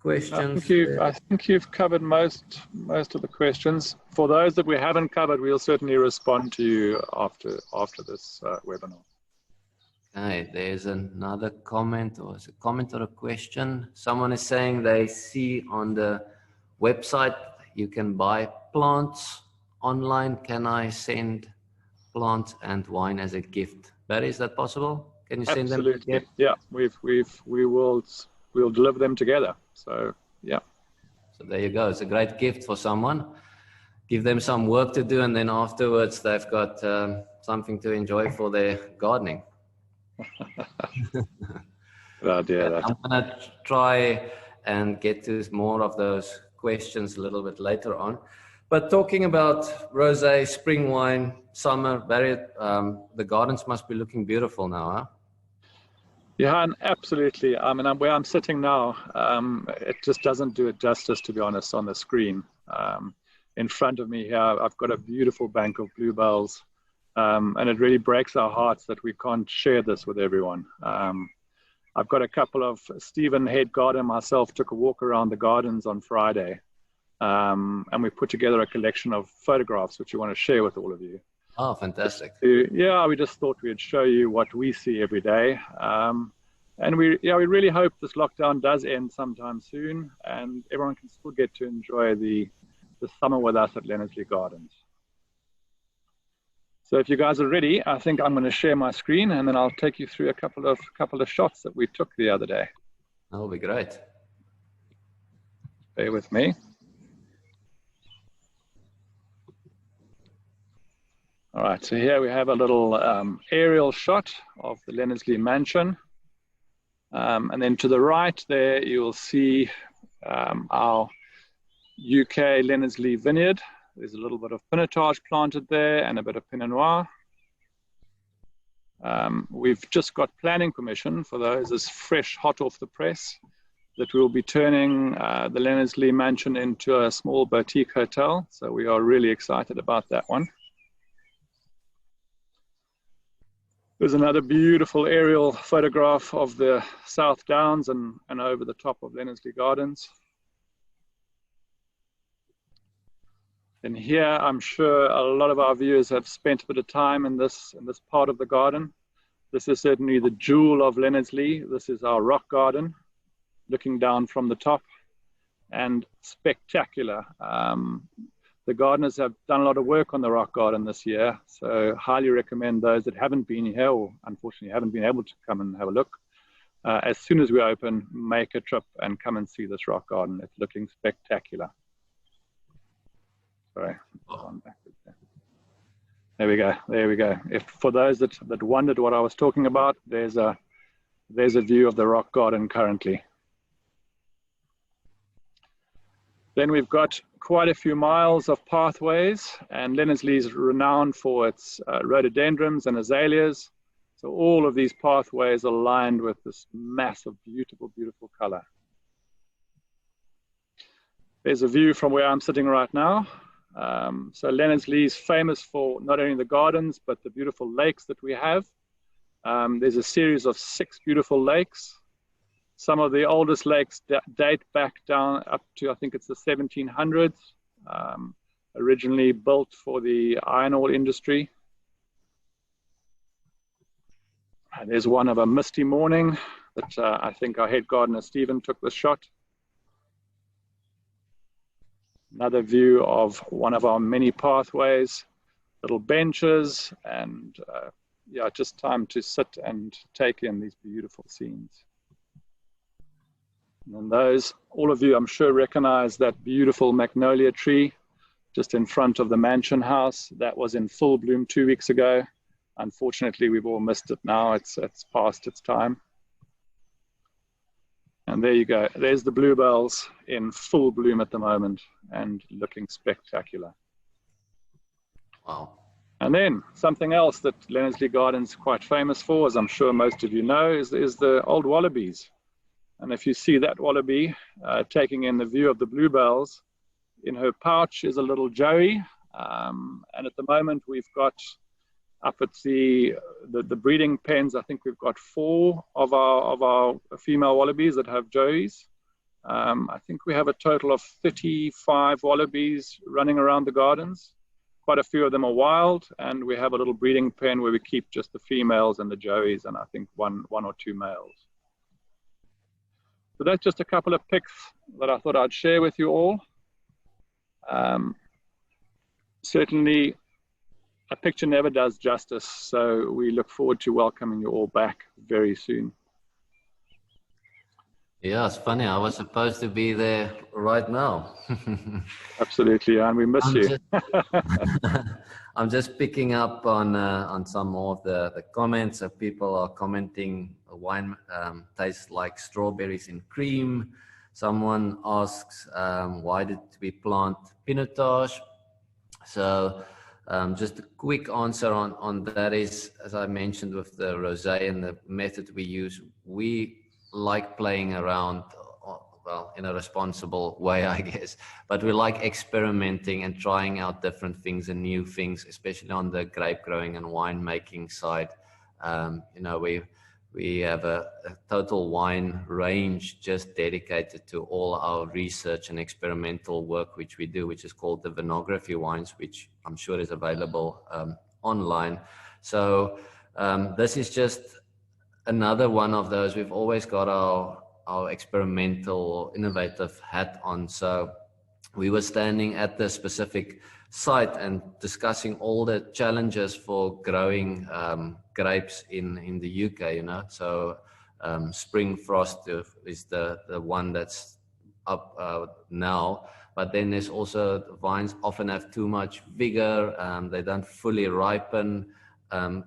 questions? I think you've covered most of the questions. For those that we haven't covered, we'll certainly respond to you after this webinar. Okay, there's another comment, or is a comment or a question. Someone is saying they see on the website you can buy plants online. Can I send plants and wine as a gift? Barry, is that possible? Can you send them? Absolutely. Yeah, we'll deliver them together. So yeah. So there you go. It's a great gift for someone. Give them some work to do, and then afterwards they've got something to enjoy for their gardening. Oh dear, I'm going to try and get to more of those questions a little bit later on. But talking about rosé, spring wine, summer, the gardens must be looking beautiful now, huh? Yeah, absolutely. I mean, where I'm sitting now, it just doesn't do it justice, to be honest, on the screen. In front of me here, I've got a beautiful bank of bluebells, and it really breaks our hearts that we can't share this with everyone. I've got a couple of Stephen, head gardener, myself, took a walk around the gardens on Friday, and we put together a collection of photographs which we want to share with all of you. Oh, fantastic. Yeah, we just thought we'd show you what we see every day. And we really hope this lockdown does end sometime soon and everyone can still get to enjoy the summer with us at Leonardslee Gardens. So if you guys are ready, I think I'm going to share my screen and then I'll take you through a couple of shots that we took the other day. That'll be great. Bear with me. All right, so here we have a little aerial shot of the Leonardslee mansion. And then to the right there, you'll see our UK Leonardslee vineyard. There's a little bit of pinotage planted there and a bit of Pinot Noir. We've just got planning permission for those as fresh, hot off the press, that we'll be turning the Leonardslee mansion into a small boutique hotel. So we are really excited about that one. There's another beautiful aerial photograph of the South Downs and over the top of Leonardslee Gardens. And here, I'm sure a lot of our viewers have spent a bit of time in this part of the garden. This is certainly the jewel of Leonardslee. This is our rock garden, looking down from the top, and spectacular. The gardeners have done a lot of work on the rock garden this year, so highly recommend those that haven't been here or unfortunately haven't been able to come and have a look. As soon as we open, make a trip and come and see this rock garden. It's looking spectacular. Sorry, there we go. There we go. If for those that wondered what I was talking about, there's a view of the rock garden currently. Then we've got quite a few miles of pathways, and Leonardslee is renowned for its rhododendrons and azaleas. So all of these pathways are lined with this massive, beautiful, beautiful color. There's a view from where I'm sitting right now. So Leonardslee is famous for not only the gardens, but the beautiful lakes that we have. There's a series of 6 beautiful lakes. Some of the oldest lakes date back down up to, I think it's the 1700s, originally built for the iron ore industry. There's one of a misty morning that I think our head gardener, Stephen, took this shot. Another view of one of our many pathways, little benches, and yeah, just time to sit and take in these beautiful scenes. And those, all of you, I'm sure, recognize that beautiful magnolia tree just in front of the mansion house. That was in full bloom 2 weeks ago. Unfortunately, we've all missed it now. It's past its time. And there you go. There's the bluebells in full bloom at the moment and looking spectacular. Wow. And then something else that Leonardslee Gardens is quite famous for, as I'm sure most of you know, is the old wallabies. And if you see that wallaby taking in the view of the bluebells, in her pouch is a little joey. And at the moment we've got up at the breeding pens, I think we've got 4 of our female wallabies that have joeys. I think we have a total of 35 wallabies running around the gardens. Quite a few of them are wild, and we have a little breeding pen where we keep just the females and the joeys, and I think one or 2 males. So that's just a couple of pics that I thought I'd share with you all. Certainly, a picture never does justice, so we look forward to welcoming you all back very soon. Yeah, it's funny. I was supposed to be there right now. Absolutely, and we miss you. I'm just picking up on some more of the comments. So people are commenting, wine tastes like strawberries in cream. Someone asks, why did we plant pinotage? So just a quick answer on that is, as I mentioned with the rosé and the method we use, we like playing around, well, in a responsible way, I guess, but we like experimenting and trying out different things and new things, especially on the grape growing and wine making side. You know, we have a total wine range just dedicated to all our research and experimental work, which we do, which is called the vinography wines, which I'm sure is available online. So this is just another one of those. We've always got our experimental or innovative hat on. So we were standing at the specific site and discussing all the challenges for growing grapes in the UK, you know. So spring frost is the one that's up now, but then there's also the vines often have too much vigor, they don't fully ripen.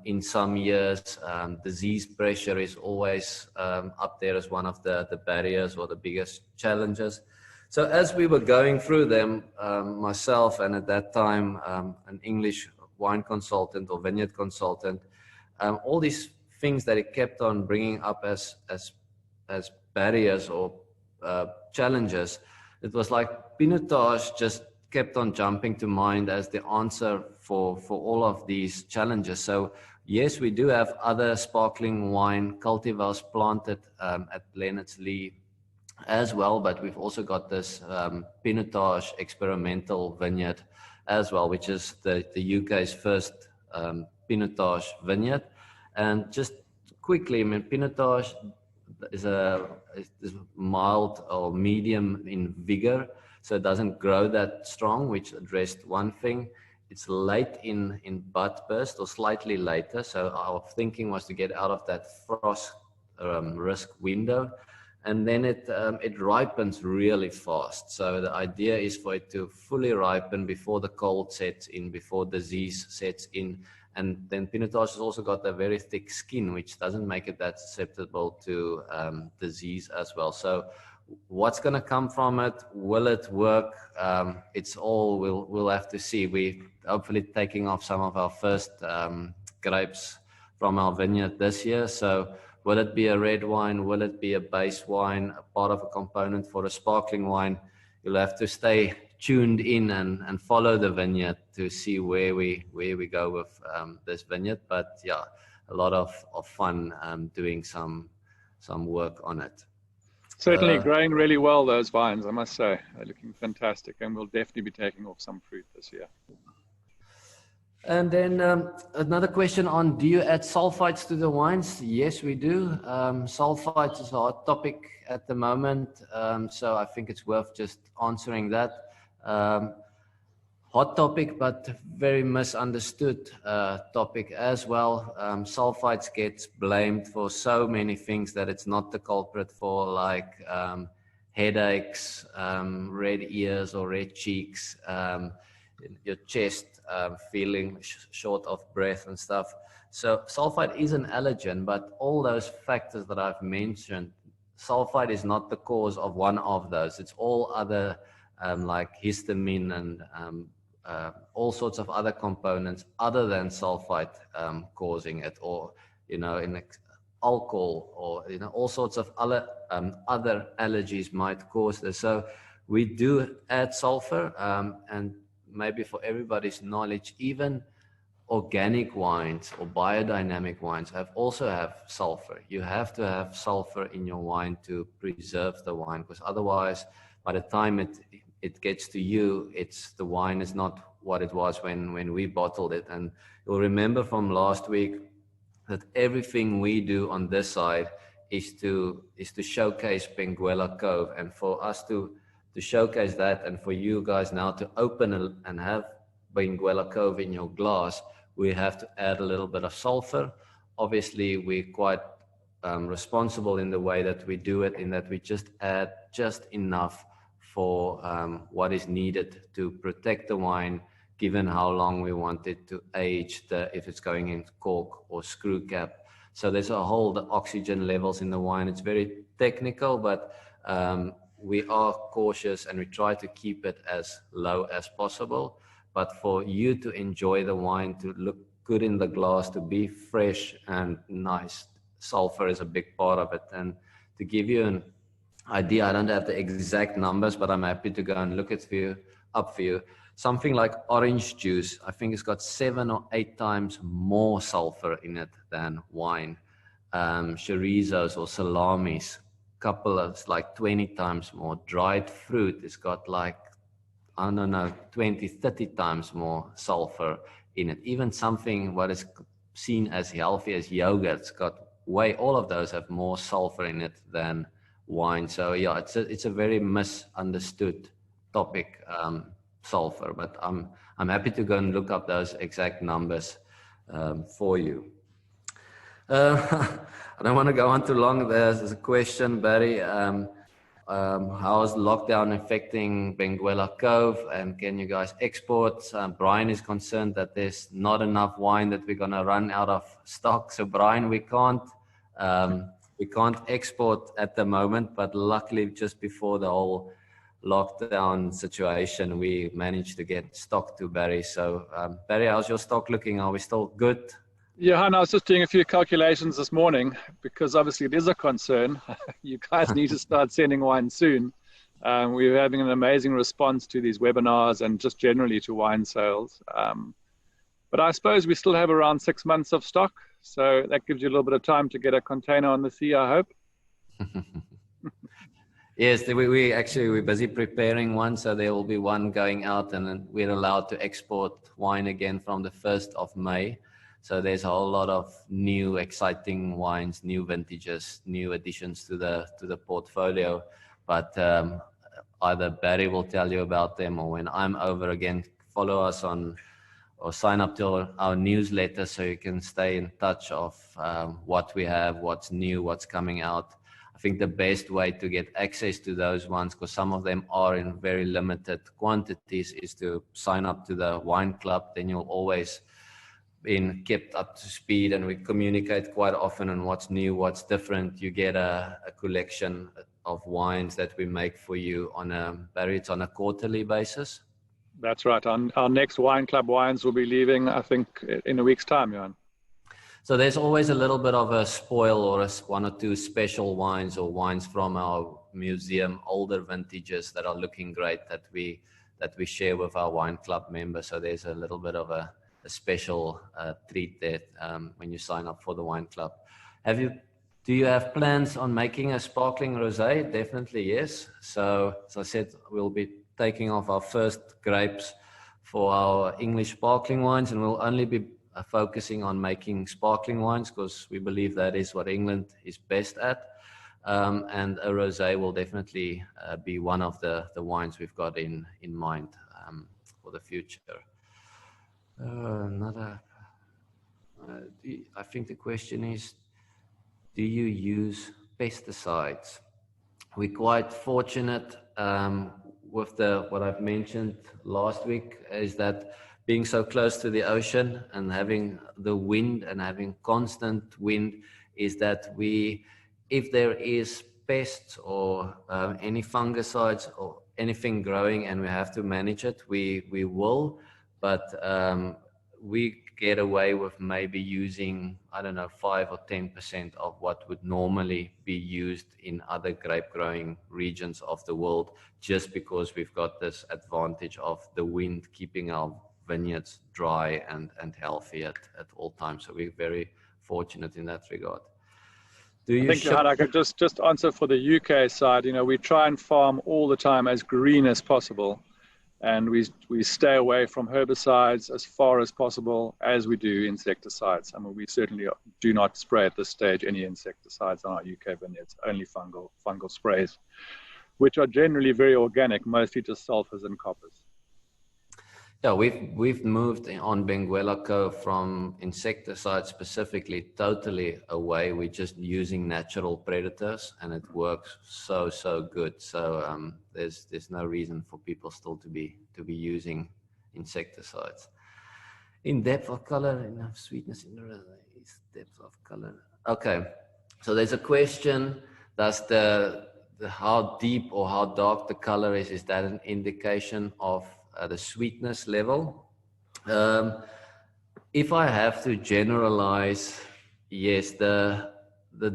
In some years, disease pressure is always up there as one of the barriers or the biggest challenges. So as we were going through them, myself and at that time an English wine consultant or vineyard consultant, all these things that it kept on bringing up as barriers or challenges, it was like pinotage just kept on jumping to mind as the answer for all of these challenges. So yes, we do have other sparkling wine cultivars planted at Leonardslee as well, but we've also got this pinotage experimental vineyard as well, which is the UK's first pinotage vineyard. And just quickly, I mean, pinotage is mild or medium in vigor, so it doesn't grow that strong, which addressed one thing. It's late in bud burst, or slightly later, so our thinking was to get out of that frost risk window. And then it ripens really fast. So the idea is for it to fully ripen before the cold sets in, before disease sets in. And then pinotage has also got a very thick skin, which doesn't make it that susceptible to disease as well. So what's going to come from it? Will it work? It's all we'll have to see. We're hopefully taking off some of our first grapes from our vineyard this year. So will it be a red wine? Will it be a base wine, a part of a component for a sparkling wine? You'll have to stay tuned in and follow the vineyard to see where we go with this vineyard. But yeah, a lot of fun doing some work on it. Certainly growing really well, those vines, I must say. They're looking fantastic, and we'll definitely be taking off some fruit this year. And then another question on, do you add sulfites to the wines? Yes, we do. Sulfites is a hot topic at the moment, so I think it's worth just answering that. Hot topic, but very misunderstood topic as well. Sulfites gets blamed for so many things that it's not the culprit for, like headaches, red ears or red cheeks, your chest feeling short of breath and stuff. So sulfite is an allergen, but all those factors that I've mentioned, sulfite is not the cause of one of those. It's all other like histamine and all sorts of other components other than sulfite causing it, or in alcohol, or all sorts of other allergies might cause this. So we do add sulfur, and maybe for everybody's knowledge, even organic wines or biodynamic wines also have sulfur. You have to have sulfur in your wine to preserve the wine, because otherwise, by the time it gets to you, the wine is not what it was when we bottled it. And you'll remember from last week that everything we do on this side is to showcase Benguela Cove, and for us to showcase that, and for you guys now to open and have Benguela Cove in your glass, we have to add a little bit of sulfur. Obviously, we're quite responsible in the way that we do it, in that we just add just enough for what is needed to protect the wine, given how long we want it to age, if it's going in cork or screw cap. So there's a whole, the oxygen levels in the wine. It's very technical, but we are cautious and we try to keep it as low as possible. But for you to enjoy the wine, to look good in the glass, to be fresh and nice, sulfur is a big part of it. And to give you an idea, I don't have the exact numbers, but I'm happy to go and look it up for you. Something like orange juice, I think it's got 7 or 8 times more sulfur in it than wine. Chorizos or salamis, couple of like 20 times more. Dried fruit has got like, I don't know, 20, 30 times more sulfur in it. Even something what is seen as healthy as yogurt, it's got all of those have more sulfur in it than wine. So yeah, it's a very misunderstood topic, sulfur, but I'm happy to go and look up those exact numbers for you. I don't want to go on too long. There's a question, Barry. How is lockdown affecting Benguela Cove, and can you guys export? Brian is concerned that there's not enough wine, that we're going to run out of stock. So Brian, we can't export at the moment, but luckily just before the whole lockdown situation, we managed to get stock to Barry. So Barry, how's your stock looking? Are we still good? Yeah, and I was just doing a few calculations this morning, because obviously it is a concern. You guys need to start sending wine soon. We're having an amazing response to these webinars and just generally to wine sales. But I suppose we still have around 6 months of stock. So that gives you a little bit of time to get a container on the sea, I hope. Yes, we're busy preparing one, so there will be one going out, and then we're allowed to export wine again from the 1st of May. So there's a whole lot of new, exciting wines, new vintages, new additions to the portfolio. But either Barry will tell you about them, or when I'm over again, follow us on or sign up to our newsletter so you can stay in touch of what we have, what's new, what's coming out. I think the best way to get access to those ones, because some of them are in very limited quantities, is to sign up to the wine club. Then you'll always been kept up to speed, and we communicate quite often on what's new, what's different. You get a collection of wines that we make for you on a quarterly basis. That's right. Our next wine club wines will be leaving, I think, in a week's time, Johann. So there's always a little bit of a spoil, or one or two special wines or wines from our museum, older vintages that are looking great, that we share with our wine club members. So there's a little bit of a special treat there when you sign up for the wine club. Do you have plans on making a sparkling rosé? Definitely yes. So as I said, we'll be taking off our first grapes for our English sparkling wines, and we'll only be focusing on making sparkling wines because we believe that is what England is best at. And a rosé will definitely be one of the wines we've got in mind for the future. I think the question is, do you use pesticides? We're quite fortunate with what I've mentioned last week, is that being so close to the ocean and having the wind and having constant wind, is that if there is pests or any fungicides or anything growing and we have to manage it, we will. But we get away with maybe using, 5 or 10% of what would normally be used in other grape growing regions of the world, just because we've got this advantage of the wind keeping our vineyards dry and healthy at all times. So we're very fortunate in that regard. I think I could just answer for the UK side. We try and farm all the time as green as possible. And we stay away from herbicides as far as possible, as we do insecticides. We certainly do not spray at this stage any insecticides on our UK vineyards, only fungal sprays, which are generally very organic, mostly just sulfurs and coppers. Yeah, we've moved on Benguela Cove from insecticides specifically totally away. We're just using natural predators, and it works so good. So there's no reason for people still to be using insecticides. In depth of color, enough sweetness in the rosé. Depth of color. Okay, so there's a question: does the how deep or how dark the color is that an indication of the sweetness level? If I have to generalize, yes, the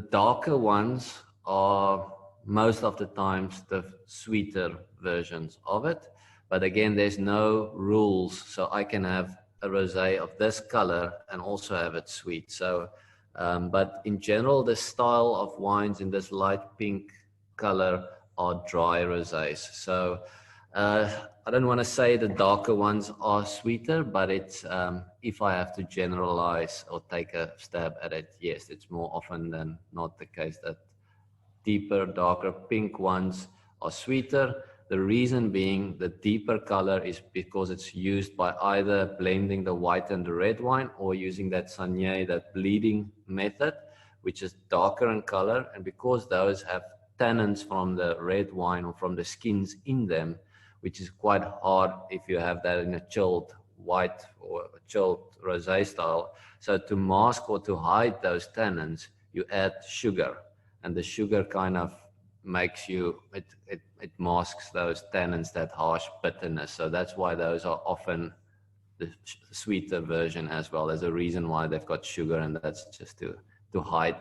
darker ones are most of the times the sweeter versions of it. But again, there's no rules, so I can have a rosé of this color and also have it sweet. So, but in general, the style of wines in this light pink color are dry rosés. So I don't want to say the darker ones are sweeter, but it's if I have to generalize or take a stab at it, yes, it's more often than not the case that deeper, darker pink ones are sweeter. The reason being the deeper color is because it's used by either blending the white and the red wine or using that saignée, that bleeding method, which is darker in color. And because those have tannins from the red wine or from the skins in them, which is quite hard if you have that in a chilled white or a chilled rosé style. So to mask or to hide those tannins, you add sugar, and the sugar kind of makes you, it masks those tannins, that harsh bitterness. So that's why those are often the sweeter version as well. There's a reason why they've got sugar, and that's just to hide,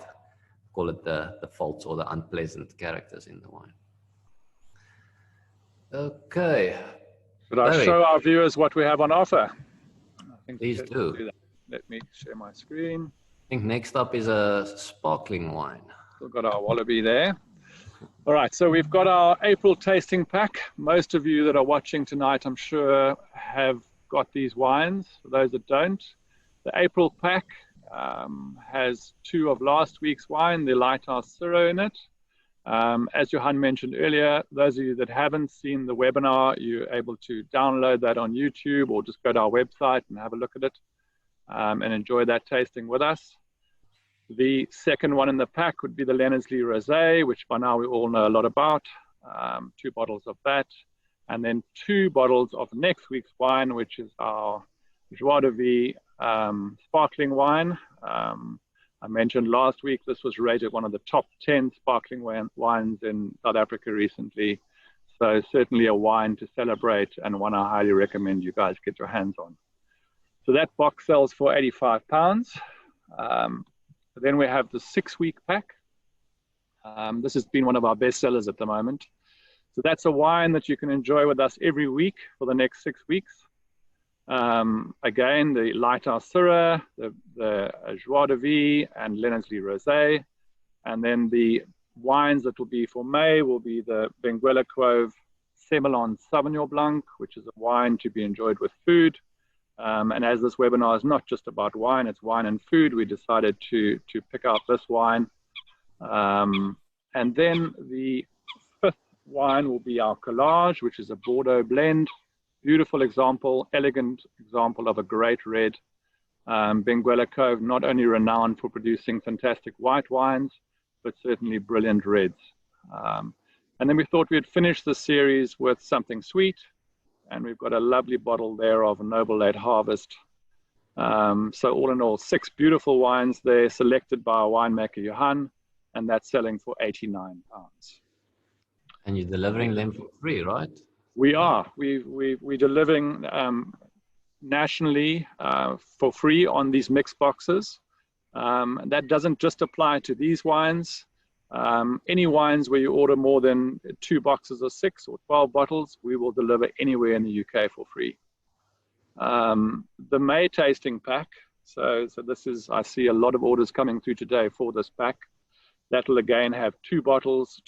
call it the faults or the unpleasant characters in the wine. Okay. Should I show our viewers what we have on offer? I think please do. Let me share my screen. I think next up is a sparkling wine. We've got our wallaby there. All right, so we've got our April tasting pack. Most of you that are watching tonight, I'm sure, have got these wines. For those that don't, the April pack has 2 of last week's wine, the Lighthouse Syrah in it. As Johann mentioned earlier, those of you that haven't seen the webinar, you're able to download that on YouTube or just go to our website and have a look at it and enjoy that tasting with us. The second one in the pack would be the Leonardslee Rosé, which by now we all know a lot about. 2 bottles of that. And then 2 bottles of next week's wine, which is our Joie de Vivre sparkling wine. I mentioned last week this was rated one of the top 10 sparkling wines in South Africa recently. So certainly a wine to celebrate, and one I highly recommend you guys get your hands on. So that box sells for £85. Then we have the 6-week pack. This has been one of our best sellers at the moment. So that's a wine that you can enjoy with us every week for the next 6 weeks. Again, the Lighthouse Syrah, the Joie de Vivre and Leonardslee Rosé. And then the wines that will be for May will be the Benguela Cove Semillon Sauvignon Blanc, which is a wine to be enjoyed with food. And as this webinar is not just about wine, it's wine and food, we decided to pick out this wine. And then the 5th wine will be our Collage, which is a Bordeaux blend. Beautiful example, elegant example of a great red. Benguela Cove, not only renowned for producing fantastic white wines, but certainly brilliant reds. And then we thought we'd finish the series with something sweet. And we've got a lovely bottle there of Noble Late Harvest. So all in all, 6 beautiful wines there, selected by our winemaker, Johann, and that's selling for £89. And you're delivering them for free, right? We are. We're delivering nationally for free on these mixed boxes. That doesn't just apply to these wines. Any wines where you order more than 2 boxes or 6 or 12 bottles, we will deliver anywhere in the UK for free. The May tasting pack, so this is, I see a lot of orders coming through today for this pack. That will again have 2 bottles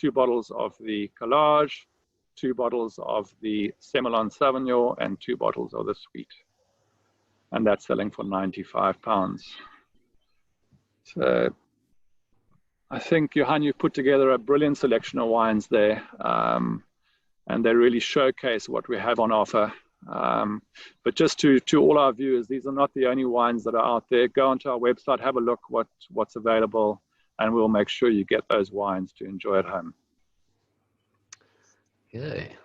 of the Collage, 2 bottles of the Semillon Sauvignon, and 2 bottles of the Sweet. And that's selling for £95. So I think, Johann, you've put together a brilliant selection of wines there, and they really showcase what we have on offer. But just to all our viewers, these are not the only wines that are out there. Go onto our website, have a look what's available, and we'll make sure you get those wines to enjoy at home. Okay.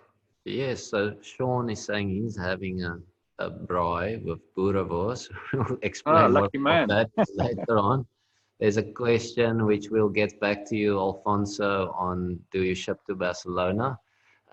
Yes, so Sean is saying he's having a braai with boerewors. We'll explain lucky man. that later on. There's a question which we'll get back to you, Alfonso, on do you ship to Barcelona?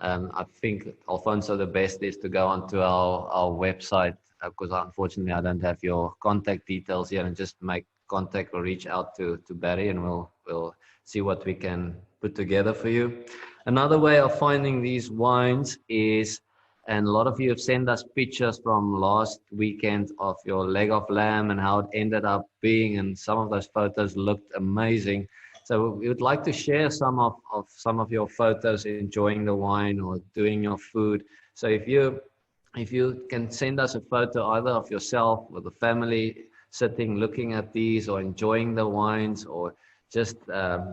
I think, Alfonso, the best is to go onto our website, because unfortunately I don't have your contact details here, and just make contact or reach out to Barry, and we'll see what we can put together for you. Another way of finding these wines is, and a lot of you have sent us pictures from last weekend of your leg of lamb and how it ended up being, and some of those photos looked amazing. So we would like to share some of your photos enjoying the wine or doing your food. So if you can send us a photo either of yourself or the family sitting looking at these or enjoying the wines, or just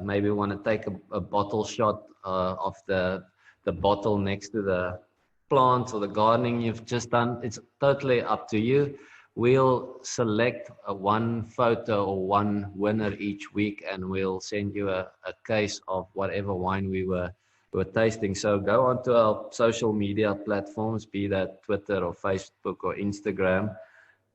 maybe want to take a bottle shot of the bottle next to the plants or the gardening you've just done, it's totally up to you. We'll select one photo or one winner each week, and we'll send you a case of whatever wine we were tasting. So go onto our social media platforms, be that Twitter or Facebook or Instagram,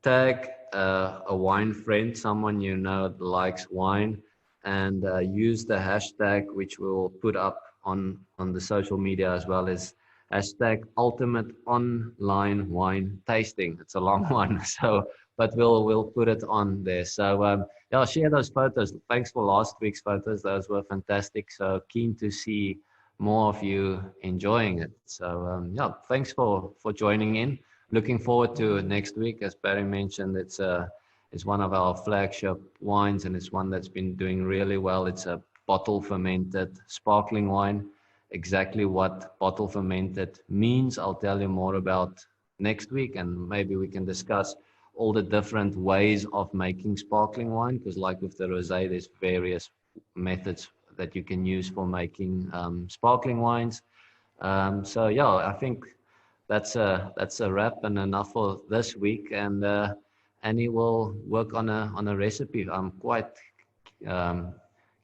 tag a wine friend, someone you know that likes wine, and use the hashtag, which we'll put up on the social media, as well as hashtag ultimate online wine tasting. It's a long one, so but we'll put it on there. So yeah, share those photos. Thanks for last week's photos; those were fantastic. So keen to see more of you enjoying it. So yeah, thanks for joining in. Looking forward to next week. As Barry mentioned, it's one of our flagship wines, and it's one that's been doing really well. It's a bottle fermented sparkling wine. Exactly what bottle fermented means, I'll tell you more about next week, and maybe we can discuss all the different ways of making sparkling wine, because like with the rosé, there's various methods that you can use for making sparkling wines. So yeah, I think that's a wrap and enough for this week, and Annie will work on a recipe. I'm quite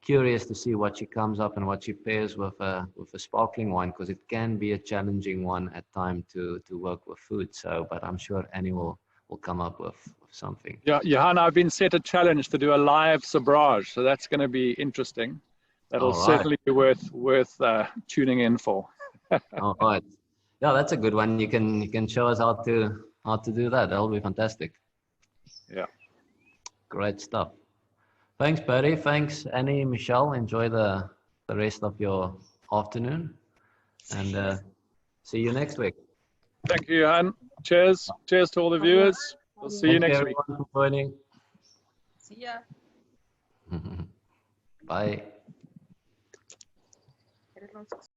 curious to see what she comes up and what she pairs with a sparkling wine, because it can be a challenging one at times to work with food. So, but I'm sure Annie will come up with something. Yeah, Johann, I've been set a challenge to do a live sabrage, so that's going to be interesting. That'll certainly be worth tuning in for. All right. Yeah, that's a good one. You can show us how to do that. That'll be fantastic. Yeah. Great stuff. Thanks, Barry. Thanks, Annie, Michelle. Enjoy the rest of your afternoon, and see you next week. Thank you, Johann. Cheers. Cheers to all the viewers. We'll see you next week. Thank you everyone for joining. See ya. Bye.